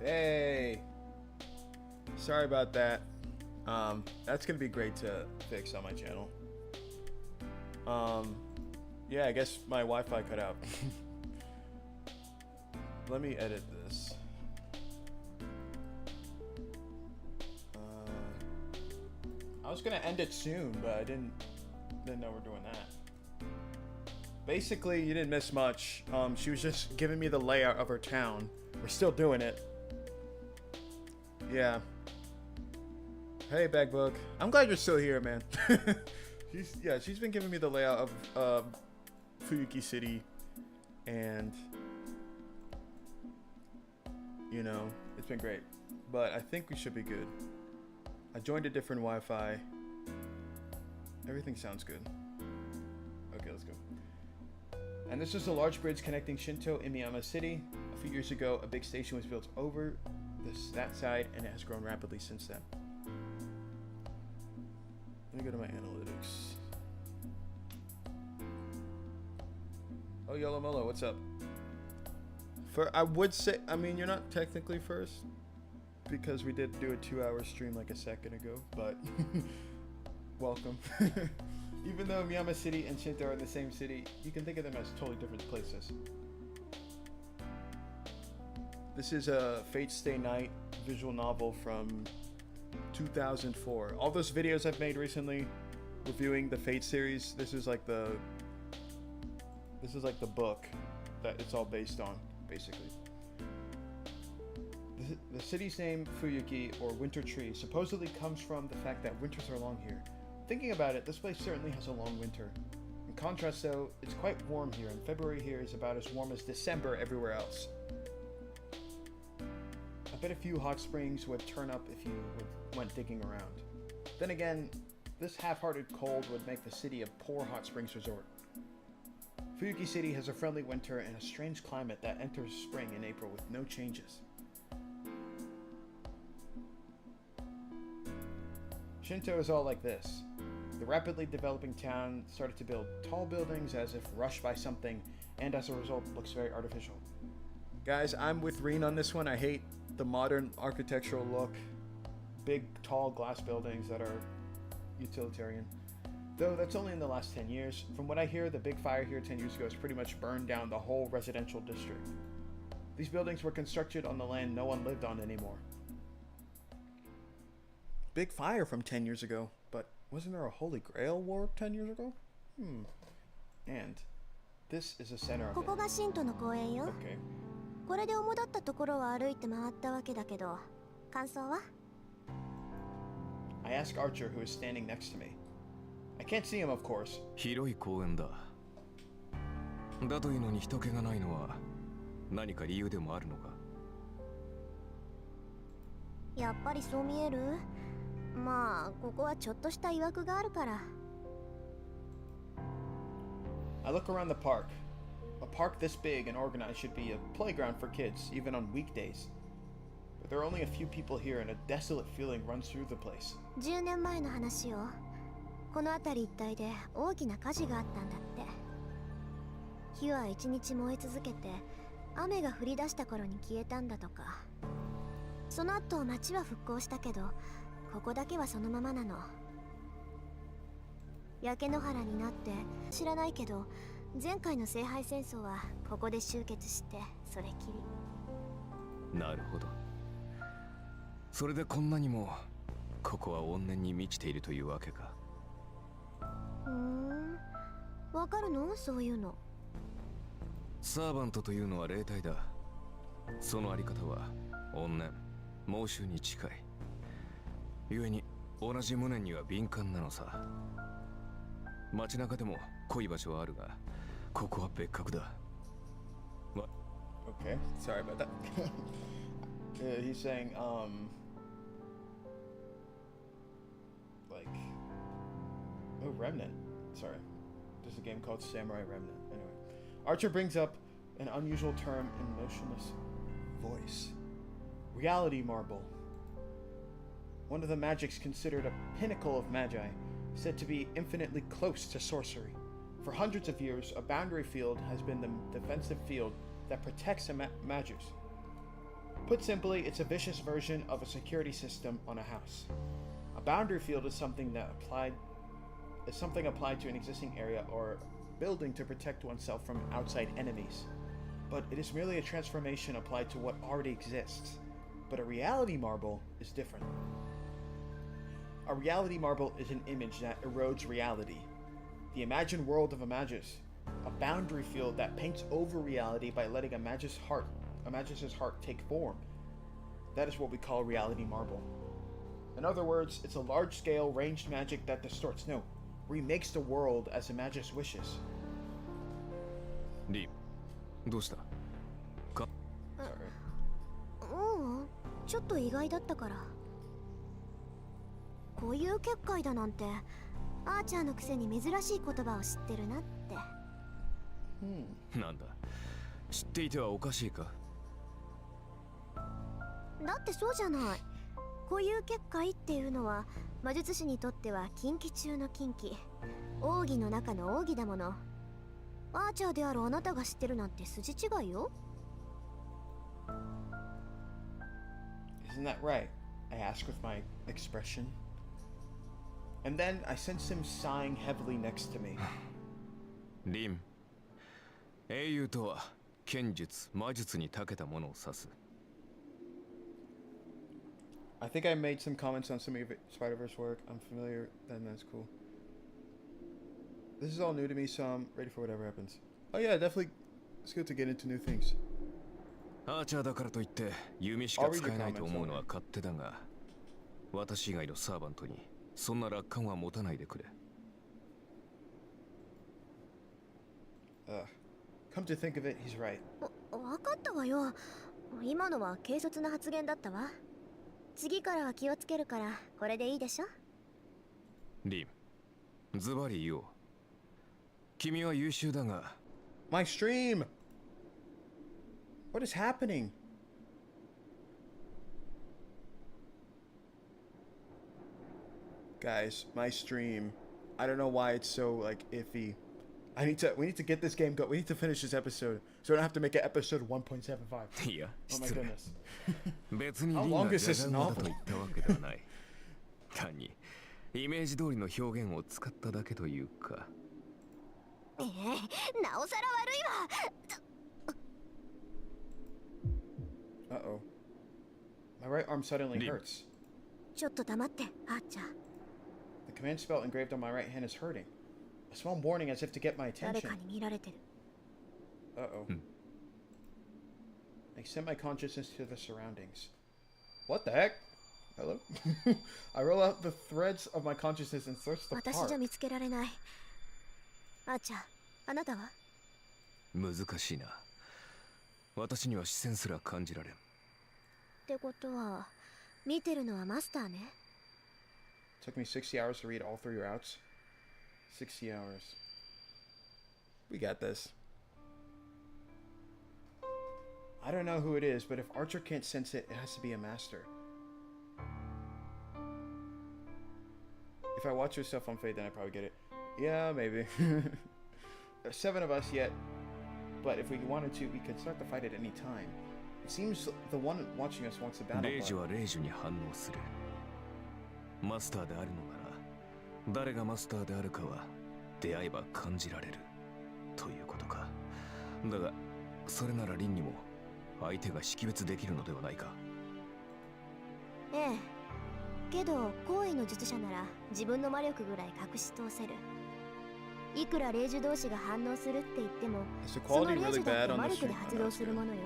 Hey! Sorry about that. That's gonna be great to fix on my channel. Yeah, I guess my Wi-Fi cut out. Let me edit this. I was gonna end it soon, but I didn't know we're doing that. Basically, you didn't miss much. She was just giving me the layout of her town. We're still doing it. Yeah. Hey, Bagbook. I'm glad you're still here, man. She's been giving me the layout of Fuyuki City, and you know, it's been great. But I think we should be good. I joined a different Wi-Fi. Everything sounds good. Okay, let's go. And this is a large bridge connecting Shinto and Miyama City. A few years ago, a big station was built over that side, and it has grown rapidly since then. Let me go to my analytics. Oh, Yellow Molo, what's up? I would say, I mean, you're not technically first, because we did do a 2-hour stream like a second ago, but welcome. Even though Miyama City and Shinto are in the same city, you can think of them as totally different places. This is a Fate Stay Night visual novel from 2004. All those videos I've made recently reviewing the Fate series, this is like the book that it's all based on, basically. The city's name, Fuyuki, or Winter Tree, supposedly comes from the fact that winters are long here. Thinking about it, this place certainly has a long winter. In contrast though, it's quite warm here, and February here is about as warm as December everywhere else. I bet a few hot springs would turn up if you went digging around. Then again, this half-hearted cold would make the city a poor hot springs resort. Fuyuki City has a friendly winter and a strange climate that enters spring in April with no changes. Shinto is all like this. The rapidly developing town started to build tall buildings as if rushed by something, and as a result looks very artificial. Guys, I'm with Rin on this one. I hate the modern architectural look. Big, tall glass buildings that are utilitarian. Though that's only in the last 10 years. From what I hear, the big fire here 10 years ago has pretty much burned down the whole residential district. These buildings were constructed on the land no one lived on anymore. Big fire from 10 years ago, but wasn't there a Holy Grail war 10 years ago? And this is a center of it. Okay. これで主だったところは歩いて回ったわけだけど、感想は? I ask Archer, who is standing next to me. I can't see him, of course. 広い公園だ。だというのに人気がないのは何か理由でもあるのか? やっぱりそう見える? まあ、ここはちょっとした曰くがあるから。 I look around the park. A park this big and organized should be a playground for kids, even on weekdays. But there are only a few people here and a desolate feeling runs through the place. 10年前の話よ。この辺り一帯で大きな火事があったんだって。火は一日燃え続けて、雨が降り出した頃に消えたんだとか。その後町は復興したけど、ここだけはそのままなの。焼け野原になって知らないけど、前回の聖杯戦争はここで終結してそれきり。なるほど。それでこんなにもここは怨念に満ちているというわけか。わかるの？そういうの。サーバントというのは霊体だ。そのあり方は怨念、猛襲に近い。故に同じ無念には敏感なのさ。街中でも濃い場所はあるが、ここは別格だ。Okay, sorry about that. He's saying, like, oh, Remnant. Sorry. There's a game called Samurai Remnant. Anyway. Archer brings up an unusual term in motionless voice. Reality Marble. One of the magics considered a pinnacle of magi, said to be infinitely close to sorcery. For hundreds of years, a boundary field has been the defensive field that protects magus. Put simply, it's a vicious version of a security system on a house. A boundary field is something applied to an existing area or building to protect oneself from outside enemies. But it is merely a transformation applied to what already exists. But a reality marble is different. A reality marble is an image that erodes reality. The imagined world of a magus. A boundary field that paints over reality by letting a magus's heart take form. That is what we call reality marble. In other words, it's a large-scale ranged magic that distorts, no, remakes the world as a magus wishes. Rin, どうした? ちょっと意外だったから。こういう結界だなんて、アーチャーのくせに珍しい言葉を知ってるなって。なんだ、知っていてはおかしいか。だってそうじゃない。こういう結界っていうのは魔術師にとっては禁忌中の禁忌、奥義の中の奥義だもの。アーチャーであるあなたが知ってるなんて筋違いよ。Isn't that right? I asked with my expression. And then I sensed him sighing heavily next to me. リン、英雄とは剣術、魔術に長けたものを指す。I think I made some comments on some of your Spider-Verse work. I'm familiar, then that's cool. This is all new to me, so I'm ready for whatever happens. Oh yeah, definitely. It's good to get into new things. アーチャーだからといって弓しか使えないと思うのは勝手だが、私以外のサーバントにそんな楽観は持たないでくれ。Come to think of it, he's right. わかったわよ。今のは軽率な発言だったわ。次からは気をつけるからこれでいいでしょ。リン、ズバリ言おう。君は優秀だが。My stream! What is happening? Guys, my stream. I don't know why it's so like iffy. We need to get this game going. We need to finish this episode so I don't have to make it episode 1.75. いや、 Oh my goodness. 別にリンがジャガンマだと言ったわけではない。単にイメージ通りの表現を使っただけというか。なおさら悪いわ。Uh-oh. My right arm suddenly hurts. ちょっと黙って、あーちゃん。The command spell engraved on my right hand is hurting. A small warning as if to get my 誰 attention. かに見られてる。Uh-oh. I sent my consciousness to the surroundings. What the heck? Hello? I roll out the threads of my consciousness and search the 私じゃ park. 見つけられない。あーちゃん、あなたは？難しいな。私には視線すら感じられん。ってことは、見てるのはマスターね。Took me 60 hours to read all 3 routes. 60 hours. We got this. I don't know who it is, but if Archer can't sense it, it has to be a master. If I watch yourself on Fate, then I probably get it. Yeah, maybe. There's 7 of us yet, but if we wanted to, we could start the fight at any time. It seems the one watching us wants a battle. レイジはレイジに反応する。マスターであるのなら、誰がマスターであるかは出会えば感じられるということか。だが、それならリンにも相手が識別できるのではないか。ええ。けど、高位の術者なら自分の魔力ぐらい隠し通せる。いくら霊樹同士が反応するって言っても、その霊樹だって魔力で発動するものよ。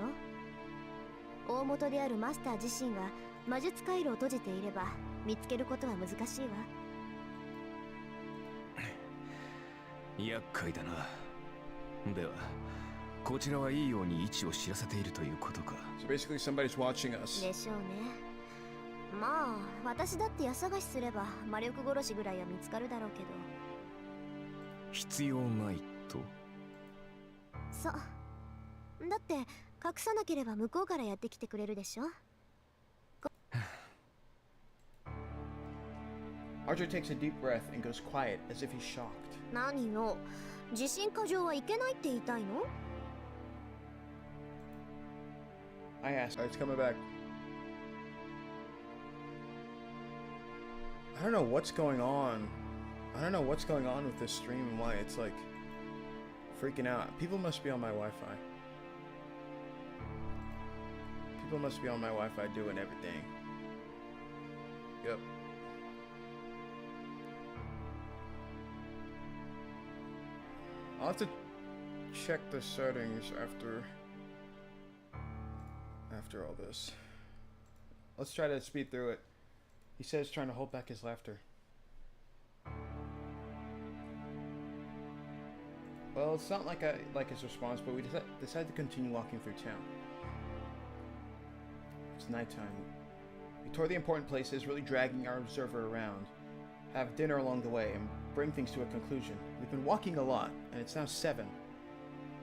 大元であるマスター自身が魔術回路を閉じていれば見つけることは難しいわ。厄介だな。では、こちらはいいように位置を知らせているということか。So basically somebody's watching us. でしょうね。まあ、私だって家探しすれば魔力殺しぐらいは見つかるだろうけど。必要ないと？そう。だって隠さなければ向こうからやってきてくれるでしょ。Archer takes a deep breath and goes quiet as if he's shocked. 何よ、自信過剰はいけないって言いたいの？ I asked. It's coming back. I don't know what's going on. I don't know what's going on with this stream and why it's like freaking out. People must be on my Wi-Fi. People must be on my Wi-Fi doing everything. Yep. I'll have to check the settings after all this. Let's try to speed through it. He says trying to hold back his laughter. Well, it's not like I like his response, but we decided to continue walking through town. It's nighttime. We tour the important places, really dragging our observer around, have dinner along the way, and bring things to a conclusion. We've been walking a lot, and it's now 7.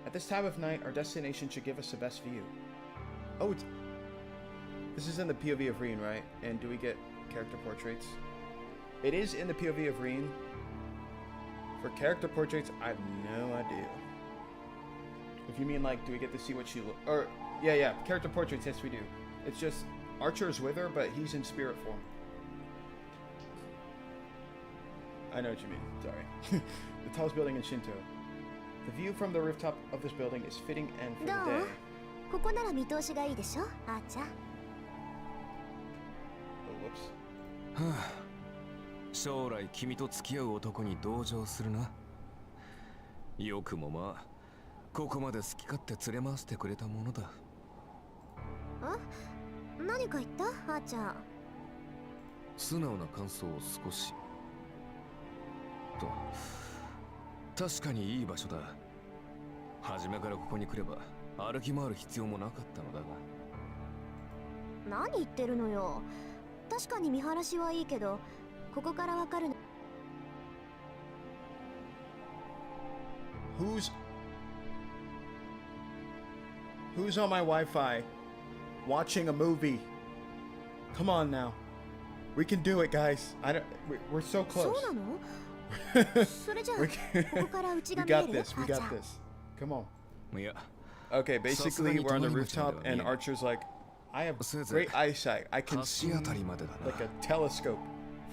At this time of night, our destination should give us the best view. Oh, this is in the POV of Rin, right? And do we get character portraits? It is in the POV of Rin. For character portraits, I have no idea. If you mean like, do we get to see what she looks... Or, yeah, character portraits, yes we do. It's just, Archer's with her, but he's in spirit form. I know what you mean, sorry. The tallest building in Shinto. The view from the rooftop of this building is fitting and for the day. ここなら見通しがいいでしょ、あーちゃん。Oh, whoops. はあ、将来君と付き合う男に同情するな。よくもまあ、ここまで好き勝手連れ回してくれたものだ。何か言ったあーちゃん。素直な感想を少し。と、確かにいい場所だ。初めからここに来れば歩き回る必要もなかったのだが。何言ってるのよ。確かに見晴らしはいいけど、ここからわかるの。Who's on my Wi-Fi watching a movie? Come on now. We can do it, guys. We're so close. そうなの？それじゃあ、ここからうちが見える？ We got this. Come on. Yeah. Okay, basically we're on the rooftop and Archer's like, I have great eyesight. I can see like a telescope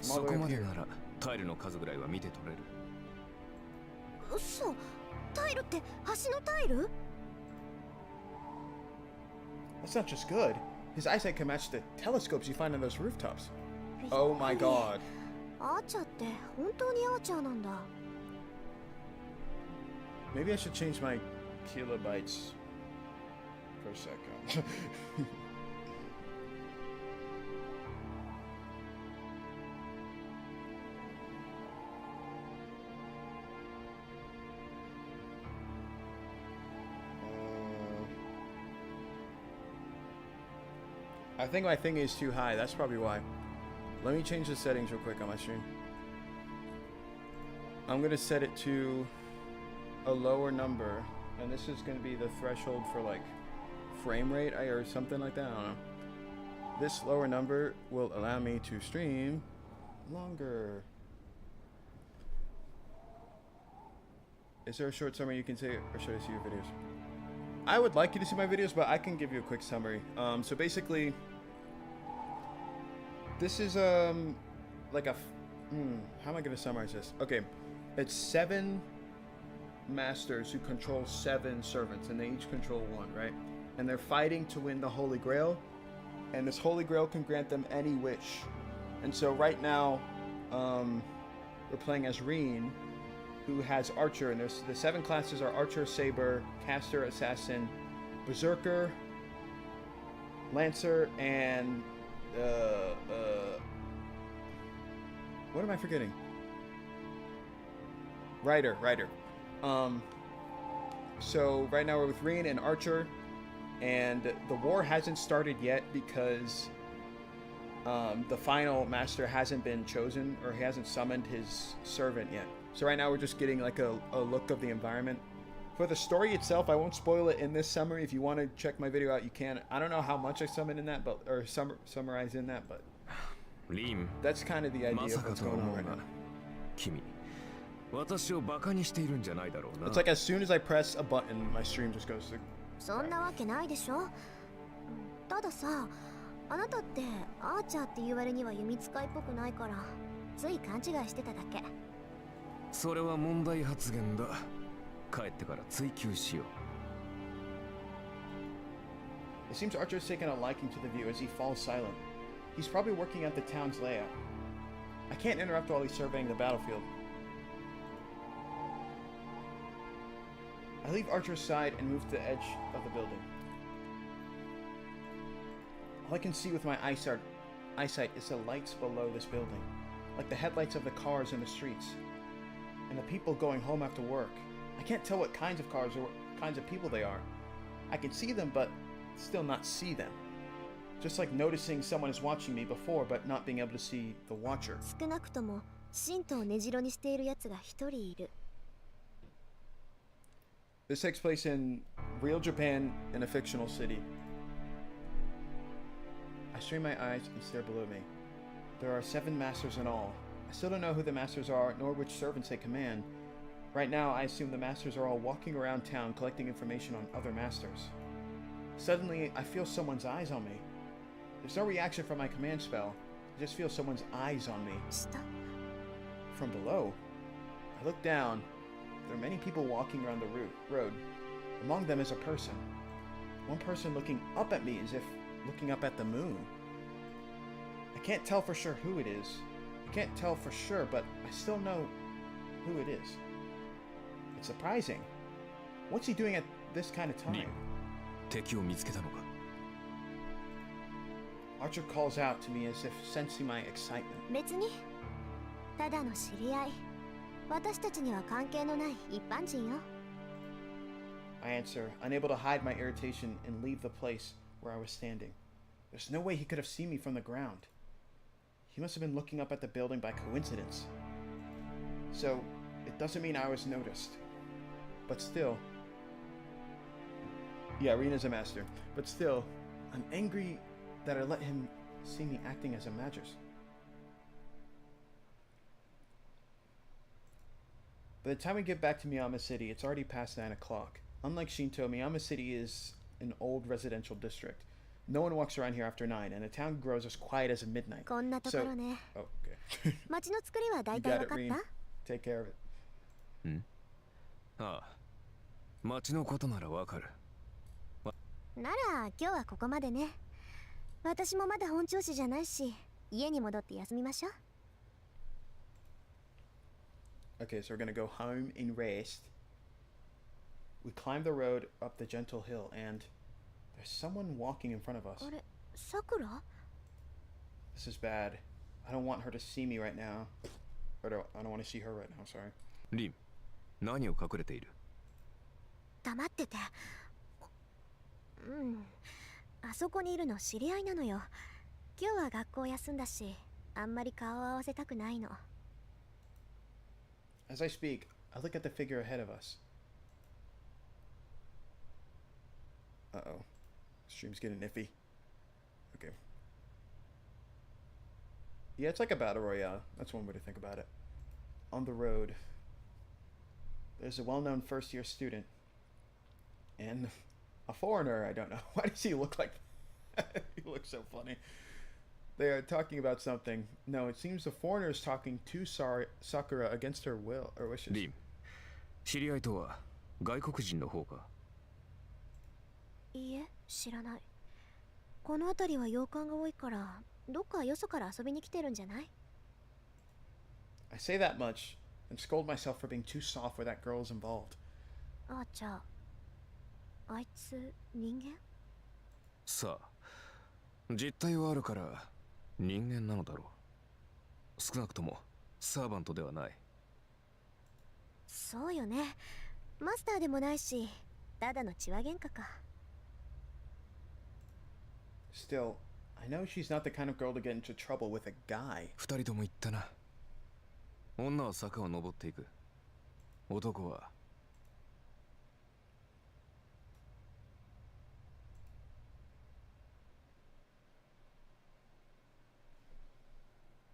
from all the way up here. タイルの数ぐらいは見て取れる。嘘。タイルって橋のタイル？ That's not just good. His eyesight can match the telescopes you find on those rooftops. Oh my god. アーチャーって本当にアーチャーなんだ。Maybe I should change my kilobytes per second. I think my thing is too high. That's probably why. Let me change the settings real quick on my stream. I'm gonna set it to a lower number, and this is gonna be the threshold for like frame rate or something like that. I don't know. This lower number will allow me to stream longer. Is there a short summary you can say, or should I see your videos? I would like you to see my videos, but I can give you a quick summary. So basically, this is like a how am I gonna summarize this? Okay, it's 7 masters who control 7 servants, and they each control 1, right? And they're fighting to win the Holy Grail, and this Holy Grail can grant them any wish. And so right now, we're playing as Rin, who has Archer, and there's the 7 classes are Archer, Saber, Caster, Assassin, Berserker, Lancer, and what am I forgetting? Rider. So right now we're with Rin and Archer, and the war hasn't started yet because the final master hasn't been chosen, or he hasn't summoned his servant yet. So right now we're just getting like a look of the environment. For the story itself, I won't spoil it in this summary. If you want to check my video out, you can. I don't know how much I summon in that, but or summarize in that, but that's kind of the idea of what's going on right now. It's like as soon as I press a button, my stream just goes to... そんなわけないでしょ。たださ、あなたってアーチャーって言われには弓使いっぽくないから、つい勘違いしてただけ。それは問題発言だ。帰ってから追求しよう。It seems Archer's taken a liking to the view as he falls silent. He's probably working at the town's layout. I can't interrupt while he's surveying the battlefield. I leave Archer's side and move to the edge of the building. All I can see with my eyesight is the lights below this building, like the headlights of the cars in the streets, and the people going home after work. I can't tell what kinds of cars or what kinds of people they are. I can see them, but still not see them. Just like noticing someone is watching me before, but not being able to see the watcher. 少なくとも神道を根城にしている奴が一人いる。This takes place in real Japan in a fictional city. I strain my eyes and stare below me. There are 7 masters in all. I still don't know who the masters are, nor which servants they command. Right now, I assume the masters are all walking around town collecting information on other masters. Suddenly, I feel someone's eyes on me. There's no reaction from my command spell. I just feel someone's eyes on me. 下 From below, I look down. There are many people walking around the road. Among them is a person. One person looking up at me as if looking up at the moon. I can't tell for sure who it is. I can't tell for sure, but I still know who it is. It's surprising. What's he doing at this kind of time? 敵を見つけたのか。 Archer calls out to me as if sensing my excitement. 別にただの知り合い。私たちには関係のない一般人よ。I answer, unable to hide my irritation and leave the place where I was standing. There's no way he could have seen me from the ground. He must have been looking up at the building by coincidence. So, it doesn't mean I was noticed. But still... Yeah, Rina's a master. But still, I'm angry that I let him see me acting as a magus. By the time we get back to Miyama City, it's already past 9 o'clock. Unlike Shinto, Miyama City is an old residential district. No one walks around here after 9, and the town grows as quiet as midnight. こんなところね。 Oh, okay. 街の作りは大 You 体 got わ it, かっ Rin. た？ Take care of it. ああ、町のことならわかる。なら今日はここまでね。私もまだ本調子じゃないし、家に戻って休みましょう。Okay, so we're gonna go home and rest. We climb the road up the gentle hill, and there's someone walking in front of us. あれ、さくら？ This is bad. I don't want her to see me right now. I don't want to see her right now, sorry. リン、何を隠れている？黙ってて。うん。あそこにいるの知り合いなのよ。今日は学校休んだし、あんまり顔を合わせたくないの。As I speak, I look at the figure ahead of us. Uh-oh. Stream's getting iffy. Okay. Yeah, it's like a battle royale. That's one way to think about it. On the road, there's a well-known first-year student. And a foreigner, I don't know. Why does he look like that? He looks so funny. They are talking about something. No, it seems the foreigner is talking to Sakura against her will or wishes. リン、知り合いとは外国人の方か？いいえ、知らない。この辺りは洋館が多いから、どっかよそから遊びに来てるんじゃない？ I say that much and scold myself for being too soft where that girl is involved. あ、じゃあ、あいつ人間？さあ、実態はあるから人間なのだろう。少なくともサーバントではない。そうよね。マスターでもないし、ただの血は喧嘩か。Still, I know she's not the kind of girl to get into trouble with a guy. 二人とも言ったな。女は坂を登っていく。男は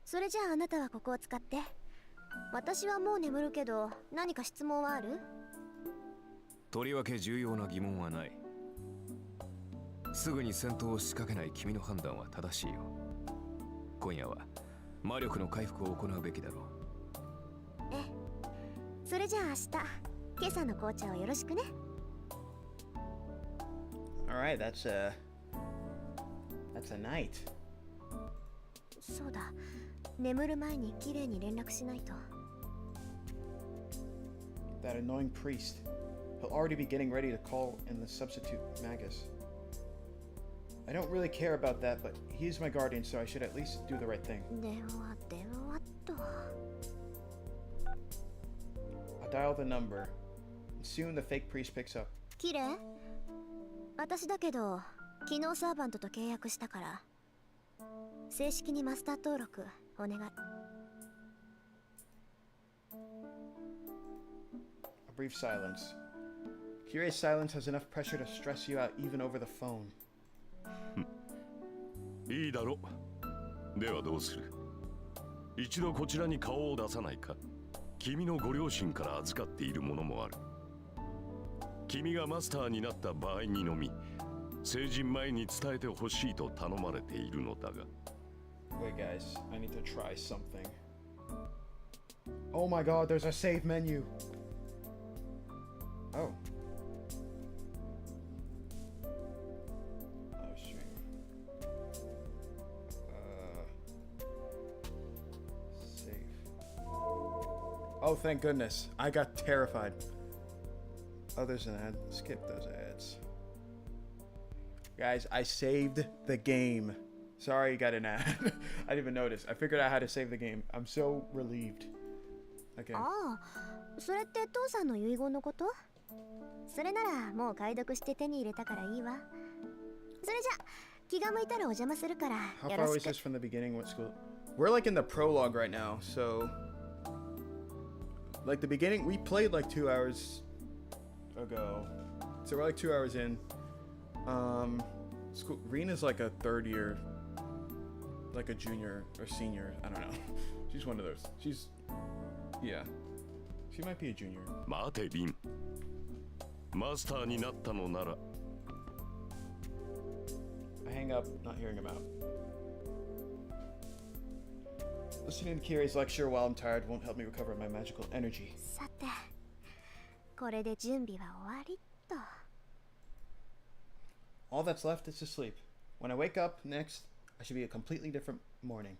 それじゃああなたはここを使って。私はもう眠るけど、何か質問はある？とりわけ重要な疑問はない。すぐに戦闘を仕掛けない君の判断は正しいよ。今夜は魔力の回復を行うべきだろう。ええ、それじゃあ明日今朝の紅茶をよろしくね。 Alright, that's a night. そうだ、眠る前にきれいに連絡しないと。 That annoying priest. He'll already be getting ready to call in the substitute magus. I don't really care about that, but he's my guardian, so I should at least do the right thing. 電話と。 I'll dial the number. And soon the fake priest picks up. きれい？私だけど昨日サーバントと契約したから正式にマスター登録お願い。 A brief silence. Curious silence has enough pressure to stress you out even over the phone. いいだろう。ではどうする？一度こちらに顔を出さないか。君のご両親から預かっているものもある。君がマスターになった場合にのみ成人前に伝えてほしいと頼まれているのだが。 Wait, guys, I need to try something. Oh my god, there's a save menu. Oh. Live stream. Save. Oh, thank goodness. I got terrified. Others than that, skip those ads. Guys, I saved the game. Sorry you got an ad. I didn't even notice. I figured out how to save the game. I'm so relieved. Okay. ああ、それって父さんの遺言のこと？それならもう解読して手に入れたからいいわ。それじゃ気が向いたらお邪魔するから How よ far ろ was しく。 this from the beginning? What school? We're like in the prologue right now, so like the beginning we played like 2 hours ago. So we're like 2 hours in. School Rin is like a third year, like a junior or senior. I don't know. She's one of those. She's yeah. She might be a junior. 待てリン。マスターになったのなら。I hang up, not hearing him out. Listening to Kirei's lecture while I'm tired won't help me recover my magical energy. さて、これで準備は終わりっと。 All that's left is to sleep. When I wake up next, I should be a completely different morning.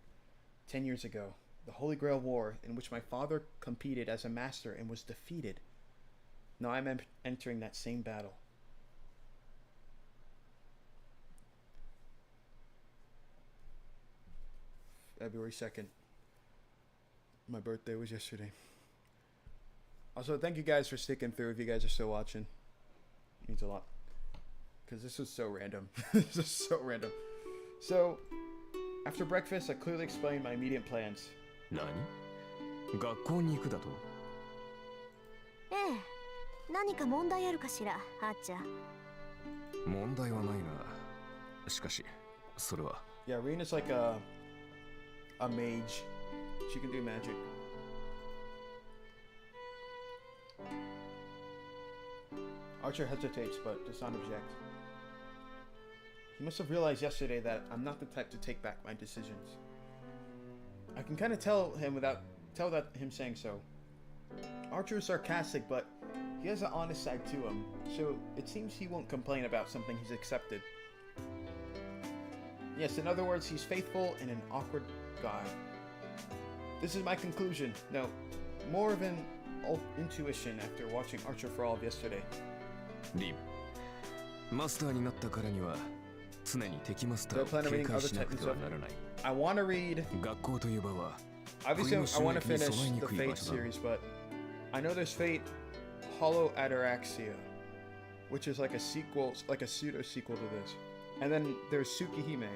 10 years ago, the Holy Grail War, in which my father competed as a master and was defeated. Now I'm entering that same battle. February 2nd. My birthday was yesterday. Also, thank you guys for sticking through if you guys are still watching. It means a lot. Because this was so random. This is so random. So, after breakfast, I clearly explained my immediate plans. 何？学校に行くだと？ええ、何か問題あるかしら、あっちゃん。問題はないが、しかしそれは。Yeah, Rina's like a mage. She can do magic. Archer hesitates, but does not object. He must have realized yesterday that I'm not the type to take back my decisions. I can kind of tell that him saying so. Archer is sarcastic, but he has an honest side to him, so it seems he won't complain about something he's accepted. Yes, in other words, he's faithful and an awkward guy. This is my conclusion. No, more of an intuition after watching Archer for all of yesterday. リン、マスターになったからには常に敵マスター Do を I plan to 警 reading 戒 other しなくてはならない。I want to read. 学校という場は Obviously, I want to finish the Fate series, but I know there's Fate Hollow Ataraxia, which is like a sequel, like a pseudo sequel to this. And then there's Tsukihime,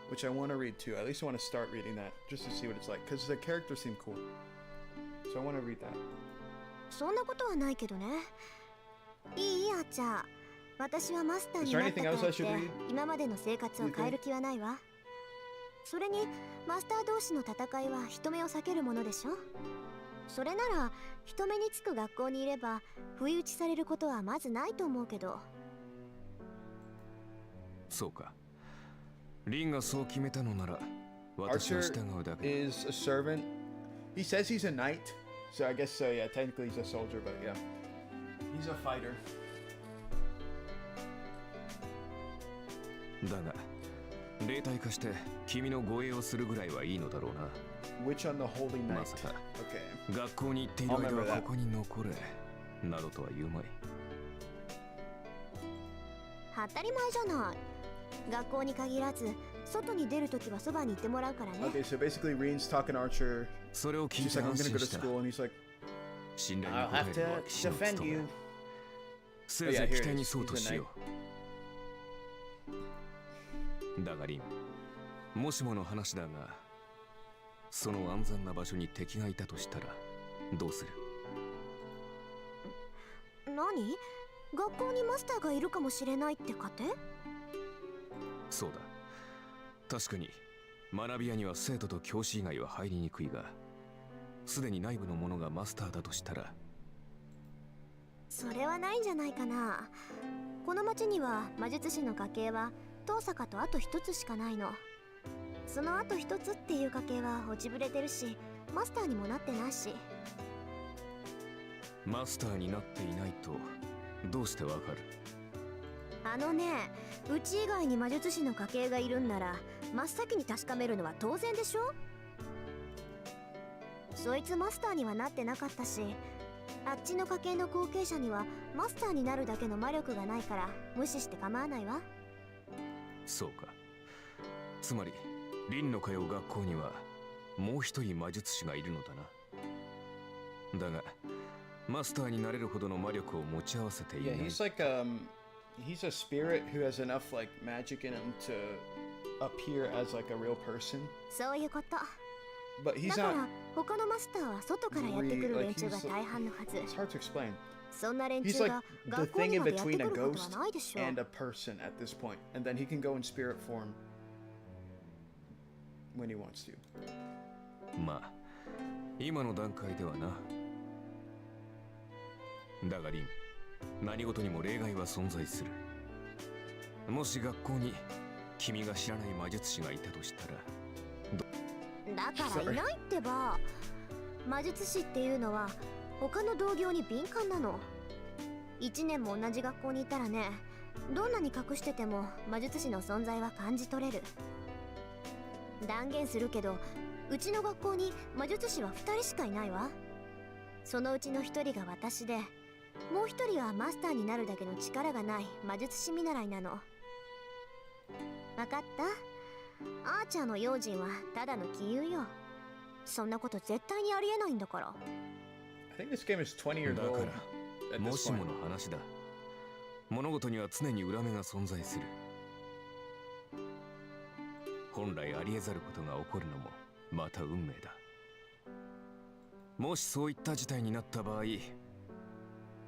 which I want to read too. At least I want to start reading that just to see what it's like, because the characters seem cool. So I want to read that. そんなことはないけどね。いいあっちゃん。私はマスターになったからって今までの生活を変える気はないわ。それにマスター同士の戦いは人目を避けるものでしょ。それなら人目につく学校にいれば不意打ちされることはまずないと思うけど。そうか。リンがそう決めたのなら私は Archer 従うだけだ。 is a servant. He says he's a knight, so I guess so. Yeah, technically he's a soldier, but yeah, he's a fighter. だが霊体化して君の護衛をするぐらいはいいのだろうな。 Witch on the Holy ま Knight. さか Okay. 学校に行っている間 I'll remember は that. ここに残れなどとは言うまい。当たり前じゃない。学校に限らず外に出るときはそばにいてもらうからね。 Okay, so basically Rin's talking to Archer. それを聞い She's て like, I'm 安 gonna 心 go to した。 school, and he's like, 信頼に I'll 応 have えるのは to 騎士の defend 務め you. せいぜ Yeah, い here 期 it 待に is. そうと He's a しよう。だがリン、もしもの話だが、その安全な場所に敵がいたとしたらどうする？何？学校にマスターがいるかもしれないって仮定？そうだ。確かに学び屋には生徒と教師以外は入りにくいが、すでに内部の者がマスターだとしたら。それはないんじゃないかな。この町には魔術師の家系はトーサカとあと一つしかないの。そのあと一つっていう家系は落ちぶれてるし、マスターにもなってないし。マスターになっていないとどうしてわかる？あのね、うち以外に魔術師の家系がいるんなら真っ先に確かめるのは当然でしょ。そいつマスターにはなってなかったし、あっちの家系の後継者にはマスターになるだけの魔力がないから無視して構わないわ。そうか。つまりリンの通う学校にはもう一人魔術師がいるのだな。だがマスターになれるほどの魔力を持ち合わせていな Yeah, い。 he's like he's a spirit who has enough like magic in him to appear as like a real person. そういうこと。 But he's だか not ら他のマスターは外からやってくる連中が大半のはず。 It's hard to explain. そんな連 He's 中 like が the 学校 thing に in までやって between く a ることは ghost ないでしょ。 and a person at this point, and then he can go in spirit form when he wants to. まあ今の段階ではな。だがリン、何事にも例外は存在する。もし学校に君が知らない魔術師がいたとしたら。だからいないってば。魔術師っていうのは他の同業に敏感なの。1年も同じ学校にいたらね、どんなに隠してても魔術師の存在は感じ取れる。断言するけど、うちの学校に魔術師は2人しかいないわ。そのうちの1人が私で、もう1人はマスターになるだけの力がない魔術師見習いなの。わかった？アーチャーの用心はただの杞憂よ。そんなこと絶対にありえないんだから。I think this game is 20 years だ old か at ら this もしも point. の話だ。物事には常に裏目が存在する。本来ありえざることが起こるのもまた運命だ。もしそういった事態になった場合、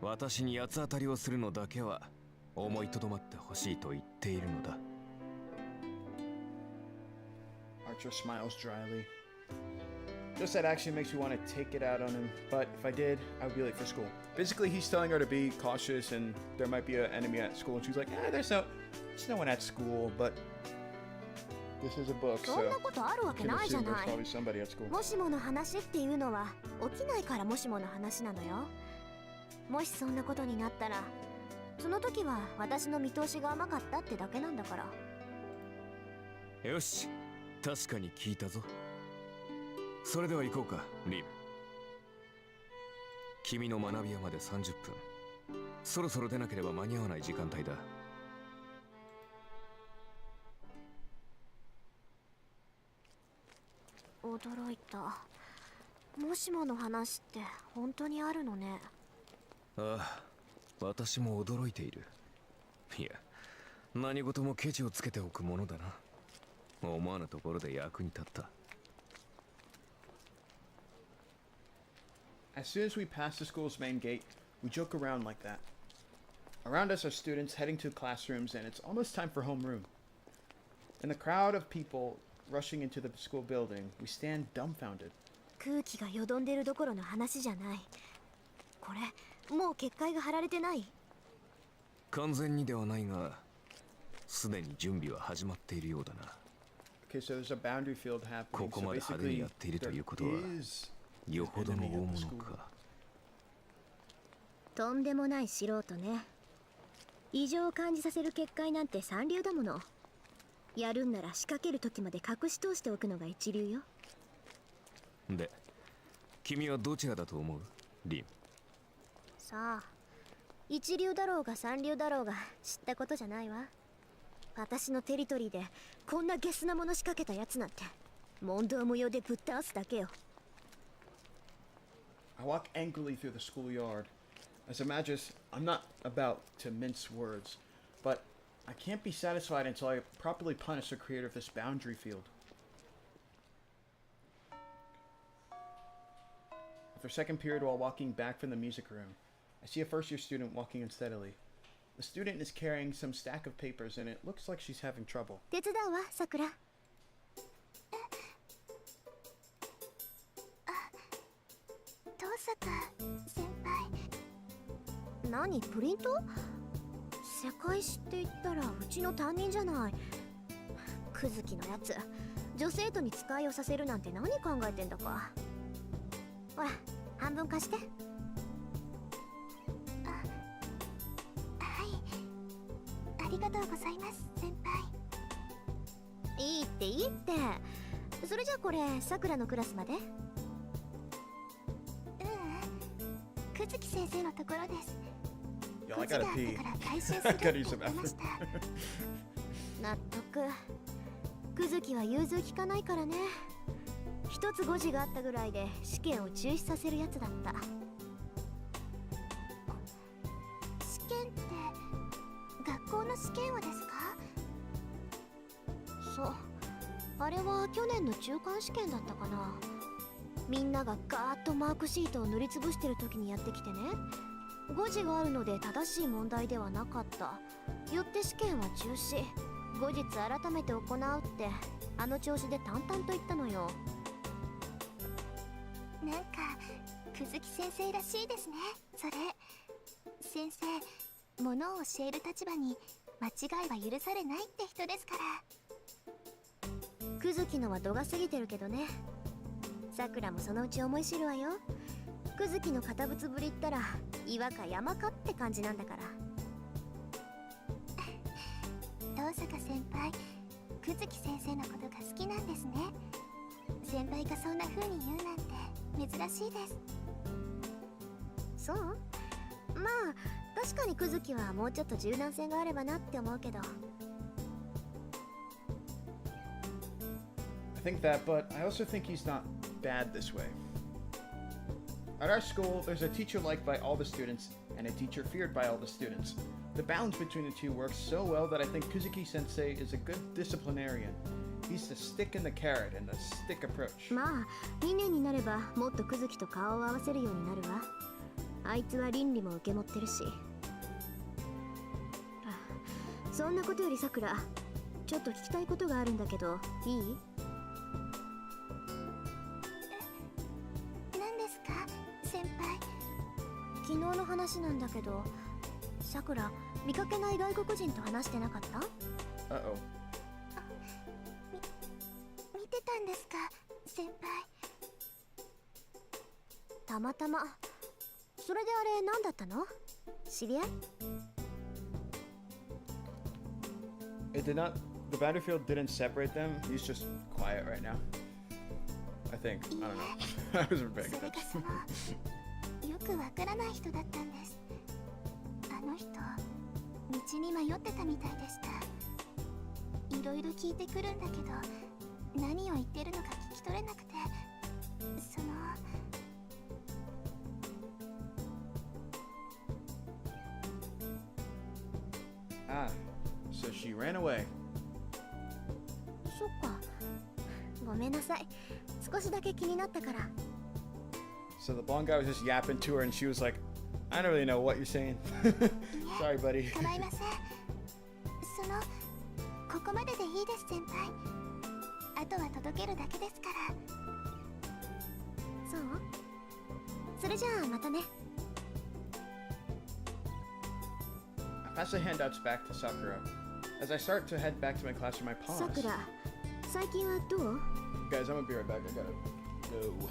私に八つ当たりをするのだけは思いとどまってほしいと言っているのだ。Archer smiles dryly. Just that actually makes me want to take it out on him, but if I did, I would be late for school. Basically, he's telling her to be cautious and there might be an enemy at school, and she's like, there's no one at school, but this is a book, そ so んなことあるわけ I can ないじゃ assume there's ない。 probably somebody at school. もしもの話っていうのは起きないからもしもの話なのよ。もしそんなことになったら、その時は私の見通しが甘かったってだけなんだから。よし、確かに聞いたぞ。それでは行こうか、リン。君の学び屋まで30分。そろそろ出なければ間に合わない時間帯だ。驚いた。もしもの話って本当にあるのね。ああ、私も驚いている。いや、何事もケチをつけておくものだな。思わぬところで役に立った。As soon as we pass the school's main gate, we joke around like that. Around us are students heading to classrooms, and it's almost time for homeroom. In the crowd of people rushing into the school building, we stand dumbfounded. 空気がよどんでるどころの話じゃない。これ、もう結界が張られてない？完全にではないが、すでに準備は始まっているようだな。Okay, so there's a boundary field happening. ここ So まで派手に basically, やっていると there いうことは is よほどの大 enemy of 物 the school. か。とんでもない素人ね。異常を感じさせる結界なんて三流だもの。やるんなら仕掛ける時まで隠し通しておくのが一流よ。で、君はどちらだと思う、リン？さあ、一流だろうが三流だろうが知ったことじゃないわ。私のテリトリーでこんなゲスなもの仕掛けたやつなんて問答無用でぶっ倒すだけよ。I walk angrily through the schoolyard. As a magus, I'm not about to mince words, but I can't be satisfied until I properly punish the creator of this boundary field. After second period, while walking back from the music room, I see a first-year student walking unsteadily. The student is carrying some stack of papers, and it looks like she's having trouble. 手伝うわ、さくら。登坂先輩。何、プリント？世界史って言ったらうちの担任じゃない。クズキのやつ、女生徒に使いをさせるなんて何考えてんだか。ほら、半分貸して。ありがとうございます先輩。いいっていいって。それじゃあこれさくらのクラスまで？久月先生のところです。 Yo, こ I っちが gotta あっ pee. たから回収す I るって gotta 言 use っ the てまし bathroom. た。納得。クズキは融通きかないからね。一つ誤字があったぐらいで試験を中止させるやつだった。試験って学校の試験をですか？そう。あれは去年の中間試験だったかな。みんながガーッとマークシートを塗りつぶしてる時にやってきてね。誤字があるので正しい問題ではなかった。よって試験は中止。後日改めて行うってあの調子で淡々と言ったのよ。なんか久月先生らしいですね。それ先生、ものを教える立場に間違いは許されないって人ですから。クズキのは度が過ぎてるけどね。さくらもそのうち思い知るわよ。クズキの堅物ぶりったら岩か山かって感じなんだから。登坂先輩、久月先生のことが好きなんですね。先輩がそんな風に言うなんて珍しいです。そう？まあ確かにクズキはもうちょっと柔軟性があればなって思うけど。I think that, but I also think he's not bad this way. At our school, there's a teacher liked by all the students and a teacher feared by all the students. The balance between the two works so well that I think Kuzuki-sensei is a good disciplinarian. He's the stick and the carrot and the stick approach. まあ2年になればもっとクズキと顔を合わせるようになるわ。あいつは倫理も受け持ってるし。そんなことよりさくら、ちょっと聞きたいことがあるんだけどいい？何ですか先輩。昨日の話なんだけど、さくら見かけない外国人と話してなかった？ Uh-oh. 見てたんですか先輩。たまたま。それであれ何だったの？知り合い？ It did not. The battlefield didn't separate them. He's just quiet right now. I think. I don't know. I wasn't paying それが attention. そのよくわからない人だったんです。あの人、道に迷ってたみたいでした。いろいろ聞いてくるんだけど、何を言ってるのか聞き取れなくて、その。Ah, so she ran away. そっか。ごめんなさい。少しだけ気になったから。So the blonde guy was just yapping to her, and she was like, "I don't really know what you're saying." Sorry, buddy. 構いません。その、ここまででいいです先輩。あとは届けるだけですから。そう？それじゃあまたね。I pass the handouts back to Sakura. As I start to head back to my class for my さ pause. くら、最近はどう？ Guys, I'm gonna be right back. I gotta go.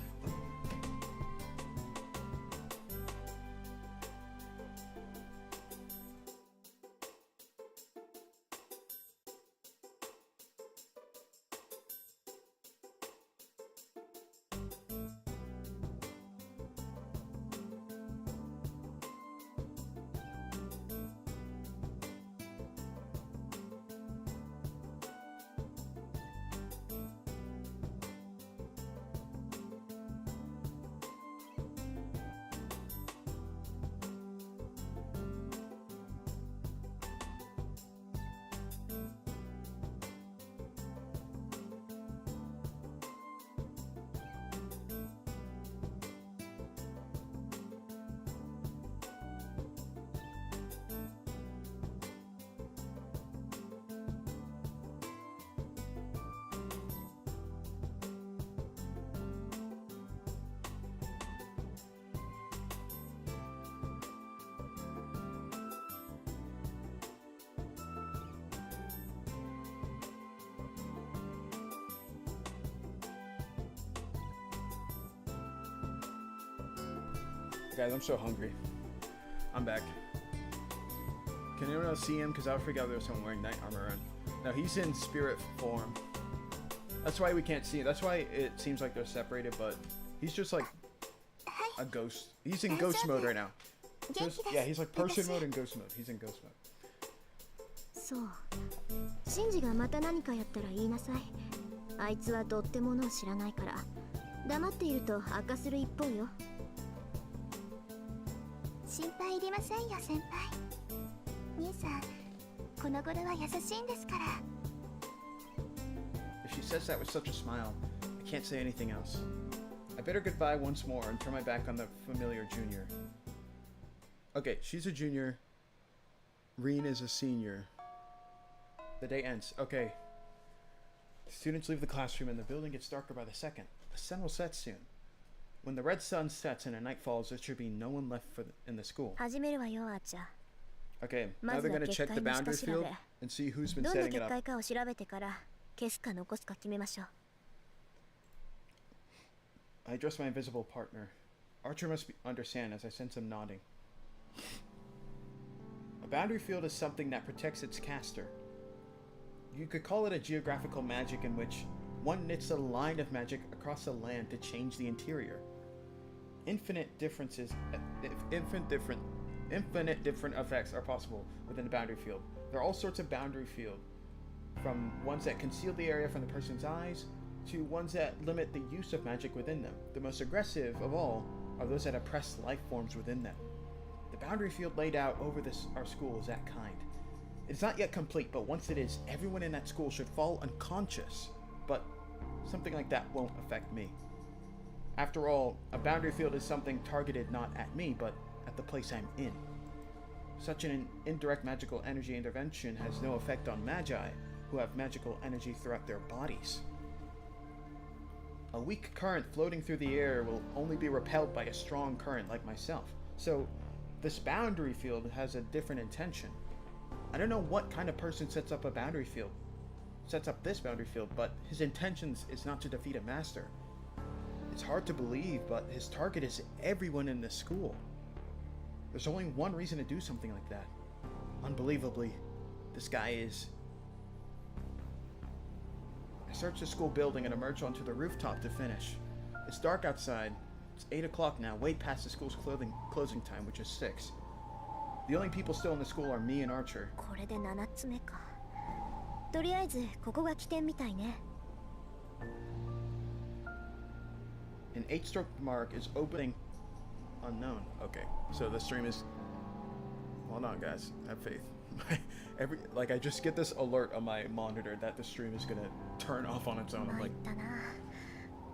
Guys, I'm so hungry. I'm back. Can anyone else see him? Because I would freak out if there was someone wearing knight armor around. No, he's in spirit form. That's why we can't see him. That's why it seems like they're separated, but he's just like a ghost. He's in ghost mode right now. Yeah, he's like person mode and ghost mode. He's in ghost mode. そう。シンジがまた何かやったら言いなさい。あいつはどってものを知らないから。黙っていると悪化する一方よ。心配いりませんよ先輩。兄さん、この頃は優しいんですから。If she says that with such a smile, I can't say anything else. I bid her goodbye once more and turn my back on the familiar junior. Okay, she's a junior. Rin is a senior. The day ends. Okay. Students leave the classroom and the building gets darker by the second. The sun will set soon. When the red sun sets and a night falls, there should be no one left in the school. 始めるわよ、アーチャー。 Okay, now they're gonna check the boundary field and see who's been どんな setting 結 it 界 up. かを調べてから消すか残すか決めましょう。I address my invisible partner. Archer must understand as I sense him nodding. A boundary field is something that protects its caster. You could call it a geographical magic in which one knits a line of magic across the land to change the interior. Infinite different effects are possible within the boundary field. There are all sorts of boundary field, from ones that conceal the area from the person's eyes to ones that limit the use of magic within them. The most aggressive of all are those that oppress life forms within them. The boundary field laid out over our school is that kind. It's not yet complete, but once it is, everyone in that school should fall unconscious. But something like that won't affect me. After all, a boundary field is something targeted not at me, but at the place I'm in. Such an indirect magical energy intervention has no effect on magi, who have magical energy throughout their bodies. A weak current floating through the air will only be repelled by a strong current like myself. So, this boundary field has a different intention. I don't know what kind of person sets up this boundary field, but his intentions is not to defeat a master. It's hard to believe, but his target is everyone in the school. There's only one reason to do something like that. Unbelievably, this guy is... I search the school building and emerge onto the rooftop to finish. It's dark outside. It's 8 o'clock now, way past the school's closing time, which is 6. The only people still in the school are me and Archer. これで7つ目か。とりあえずここが起点みたいね。An 8-stroke mark is opening unknown. Okay, so the stream is... Hold on, guys. Have faith. I just get this alert on my monitor that the stream is gonna turn off on its own. I'm 参 like, ったな。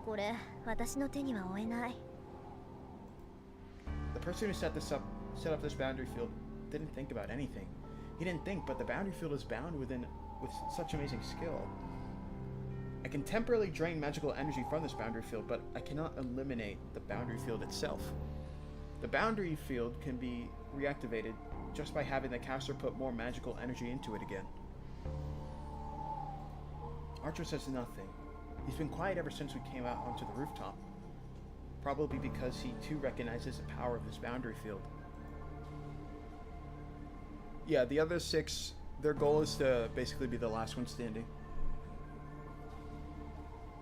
これ私の手には負えない。the person who set up this boundary field didn't think about anything. He didn't think, but the boundary field is bound with such amazing skill. I can temporarily drain magical energy from this boundary field, but I cannot eliminate the boundary field itself. The boundary field can be reactivated just by having the caster put more magical energy into it again. Archer says nothing. He's been quiet ever since we came out onto the rooftop. Probably because he too recognizes the power of this boundary field. Yeah, the other 6, their goal is to basically be the last one standing.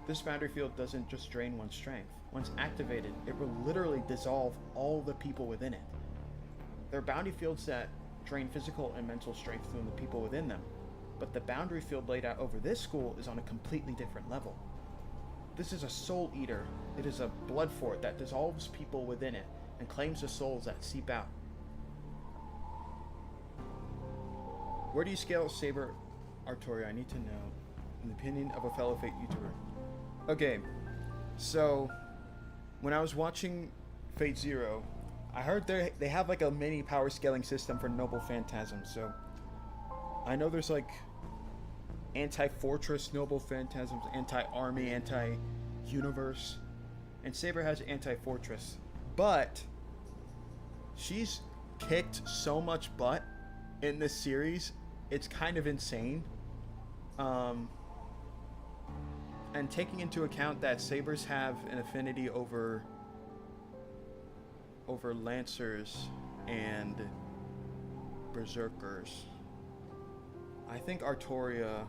This boundary field doesn't just drain one's strength. Once activated, it will literally dissolve all the people within it. There are boundary fields that drain physical and mental strength from the people within them, but the boundary field laid out over this school is on a completely different level. This is a soul eater. It is a blood fort that dissolves people within it and claims the souls that seep out. Where do you scale Saber Artoria? I need to know. In the opinion of a fellow Fate YouTuber. Okay, so when I was watching Fate Zero, I heard they have like a mini power scaling system for Noble Phantasm. So I know there's like anti-fortress Noble Phantasms, anti-army, anti-universe, and Saber has anti-fortress. But she's kicked so much butt in this series, it's kind of insane. And taking into account that Sabers have an affinity over Lancers and Berserkers, I think Artoria.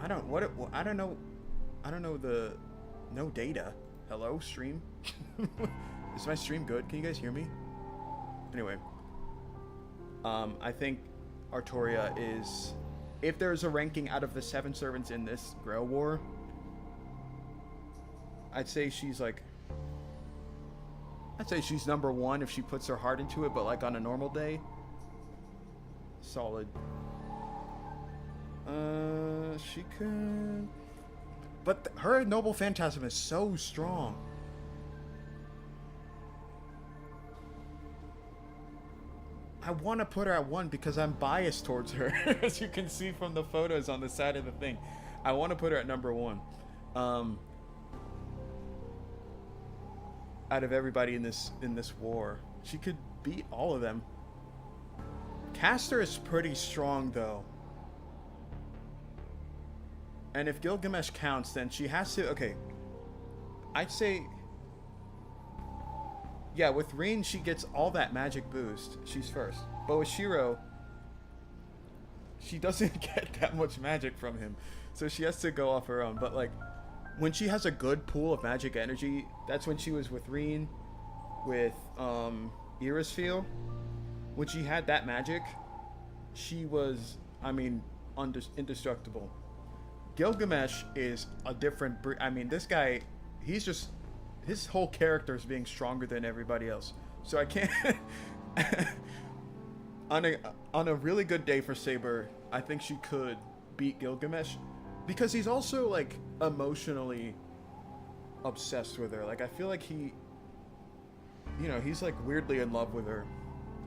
I don't know the no data. Hello, stream. Is my stream good? Can you guys hear me? Anyway, I think Artoria is, if there's a ranking out of the 7 servants in this Grail War, I'd say she's number 1 if she puts her heart into it, but like on a normal day, solid. She could, but her Noble Phantasm is so strong. I want to put her at 1 because I'm biased towards her, as you can see from the photos on the side of the thing. I want to put her at number 1. Out of everybody in this war, she could beat all of them. Caster is pretty strong though. And if Gilgamesh counts, then she has to... Okay. I'd say... Yeah, with Rin, she gets all that magic boost. She's first. But with Shirou, she doesn't get that much magic from him. So she has to go off her own. But, like, when she has a good pool of magic energy, that's when she was with Rin, with Irisfield. When she had that magic, she was, I mean, indestructible. Gilgamesh is a different breed. I mean, this guy, he's just, his whole character is being stronger than everybody else. So I can't on a really good day for Saber, I think she could beat Gilgamesh because he's also like emotionally obsessed with her. Like I feel like he, you know, he's like weirdly in love with her.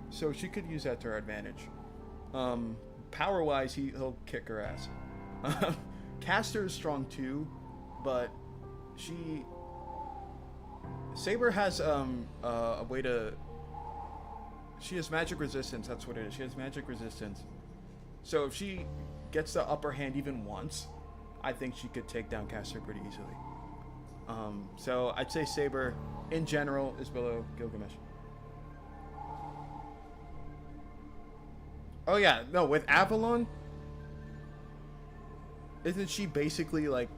So she could use that to her advantage. Power wise, he'll kick her ass. Caster is strong too, but Saber has a way to. She has magic resistance. That's what it is. She has magic resistance. So if she gets the upper hand even once, I think she could take down Caster pretty easily. So I'd say Saber in general is below Gilgamesh. Oh yeah, no, with Avalon, isn't she basically like,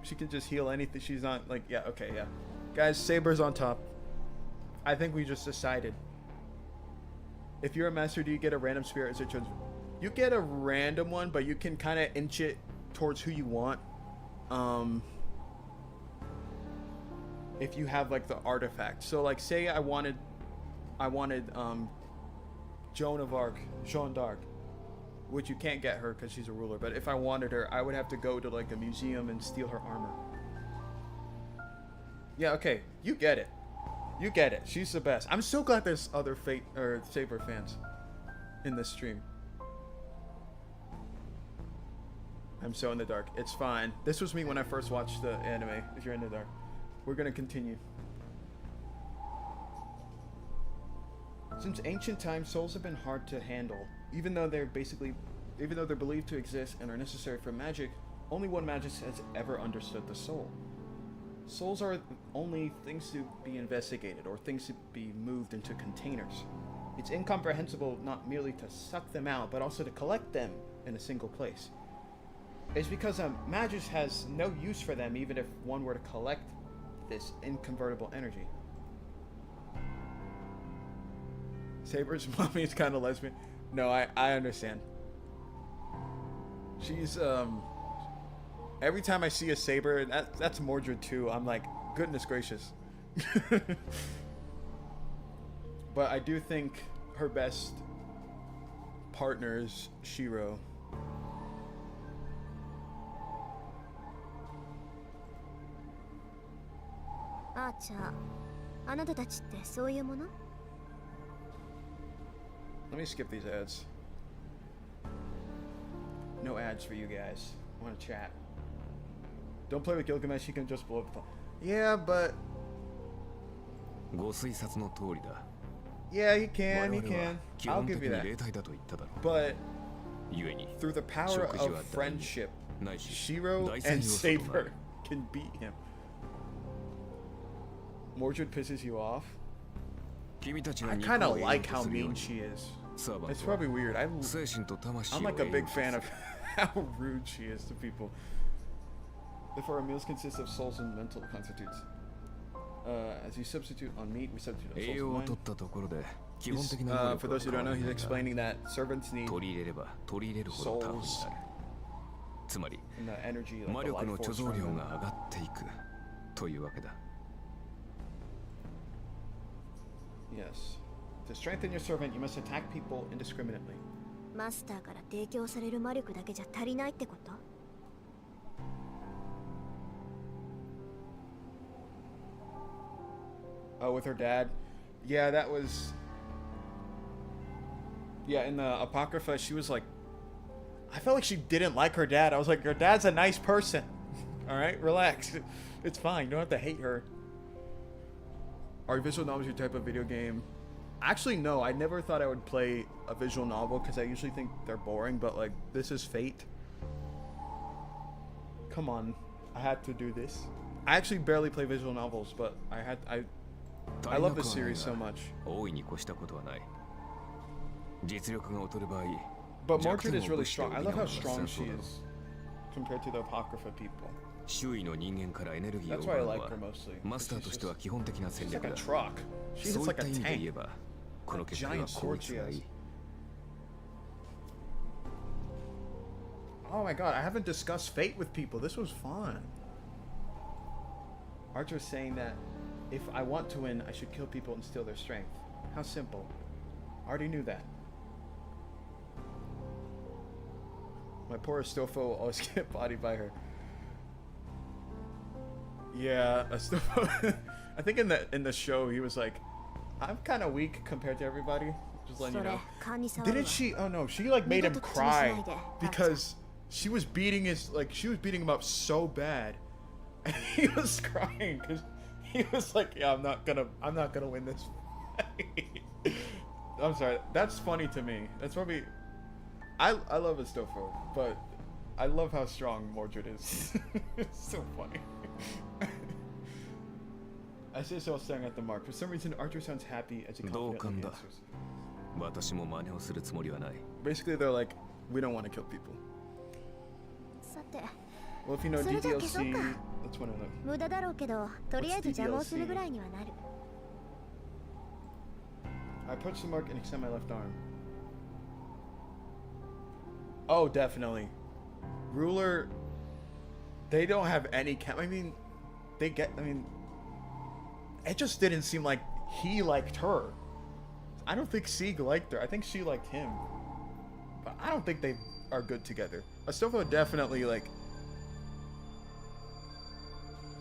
she can just heal anything? She's not like, yeah, okay, yeah. Guys, Saber's on top. I think we just decided. If you're a master, do you get a random spirit as a chosen? You get a random one, but you can kind of inch it towards who you want. If you have like the artifact. So like say I wanted Jeanne d'Arc, which you can't get her because she's a ruler, but if I wanted her, I would have to go to like a museum and steal her armor. Yeah, okay, you get it. You get it. She's the best. I'm so glad there's other Fate or Saber fans in this stream. I'm so in the dark. It's fine. This was me when I first watched the anime, if you're in the dark. We're gonna continue. Since ancient times, souls have been hard to handle, even though they're basically Even though they're believed to exist and are necessary for magic, only one magist has ever understood the soul. Souls are only things to be investigated or things to be moved into containers. It's incomprehensible not merely to suck them out, but also to collect them in a single place. It's because a magist has no use for them even if one were to collect this inconvertible energy. Saber's mommy is kind of lesbian. No, I understand. She's, every time I see a Saber, that's Mordred too, I'm like, goodness gracious. But I do think her best partner is Shirou. Archer, あなたたちってそういうもの? Let me skip these ads. No ads for you guys. I want to chat. Don't play with Gilgamesh, he can just blow up the phone. Yeah, but... ご推察の通りだ。 Yeah, he can. I'll give you that. But through the power of friendship, Shirou and Saber can beat him. Mordred pisses you off? I kind of like how mean she is. It's probably weird. I'm like a big fan of how rude she is to people. Therefore, our meals consist of souls and mental constitutes. As you substitute on meat, we substitute on souls and wine. For those who don't know, he's explaining that servants need souls and the energy, like the life force from them. Yes. To strengthen your servant, you must attack people indiscriminately. マスターから提供される魔力だけじゃ足りないってこと? Oh, with her dad? Yeah, that was... Yeah, in the Apocrypha, she was like... I felt like she didn't like her dad. I was like, your dad's a nice person. Alright, relax. It's fine. You don't have to hate her. Are visual novels your type of video game? Actually, no. I never thought I would play a visual novel because I usually think they're boring, but like, this is fate. Come on. I had to do this. I actually barely play visual novels, but I love this series so much. But Mordred is really strong. I love how strong she is compared to the Apocrypha people. That's why I like her mostly. She's like a truck. She's like a tank. That giant sword she has. Oh my god, I haven't discussed fate with people. This was fun. Archer's saying that if I want to win, I should kill people and steal their strength. How simple. I already knew that. My poor Astolfo will always get bodied by her. Yeah, Astolfo. I think in the show he was like, I'm kind of weak compared to everybody. Just letting you know. Didn't she? Oh no, she like made him cry because she was beating him up so bad, and he was crying because he was like, yeah, I'm not gonna win this fight. I'm sorry. That's funny to me. That's probably. I love Astolfo, but I love how strong Mordred is. It's so funny. I say so staring at the mark. For some reason, Archer sounds happy as he confidently answers. Basically, they're like, we don't want to kill people. Well, if you know DDLC, that's one of them. What's DDLC? I punched the mark and extend my left arm. Oh, definitely. Ruler, they don't have any I mean, it just didn't seem like he liked her. I don't think Sieg liked her. I think she liked him. But I don't think they are good together. Astolfo definitely, like...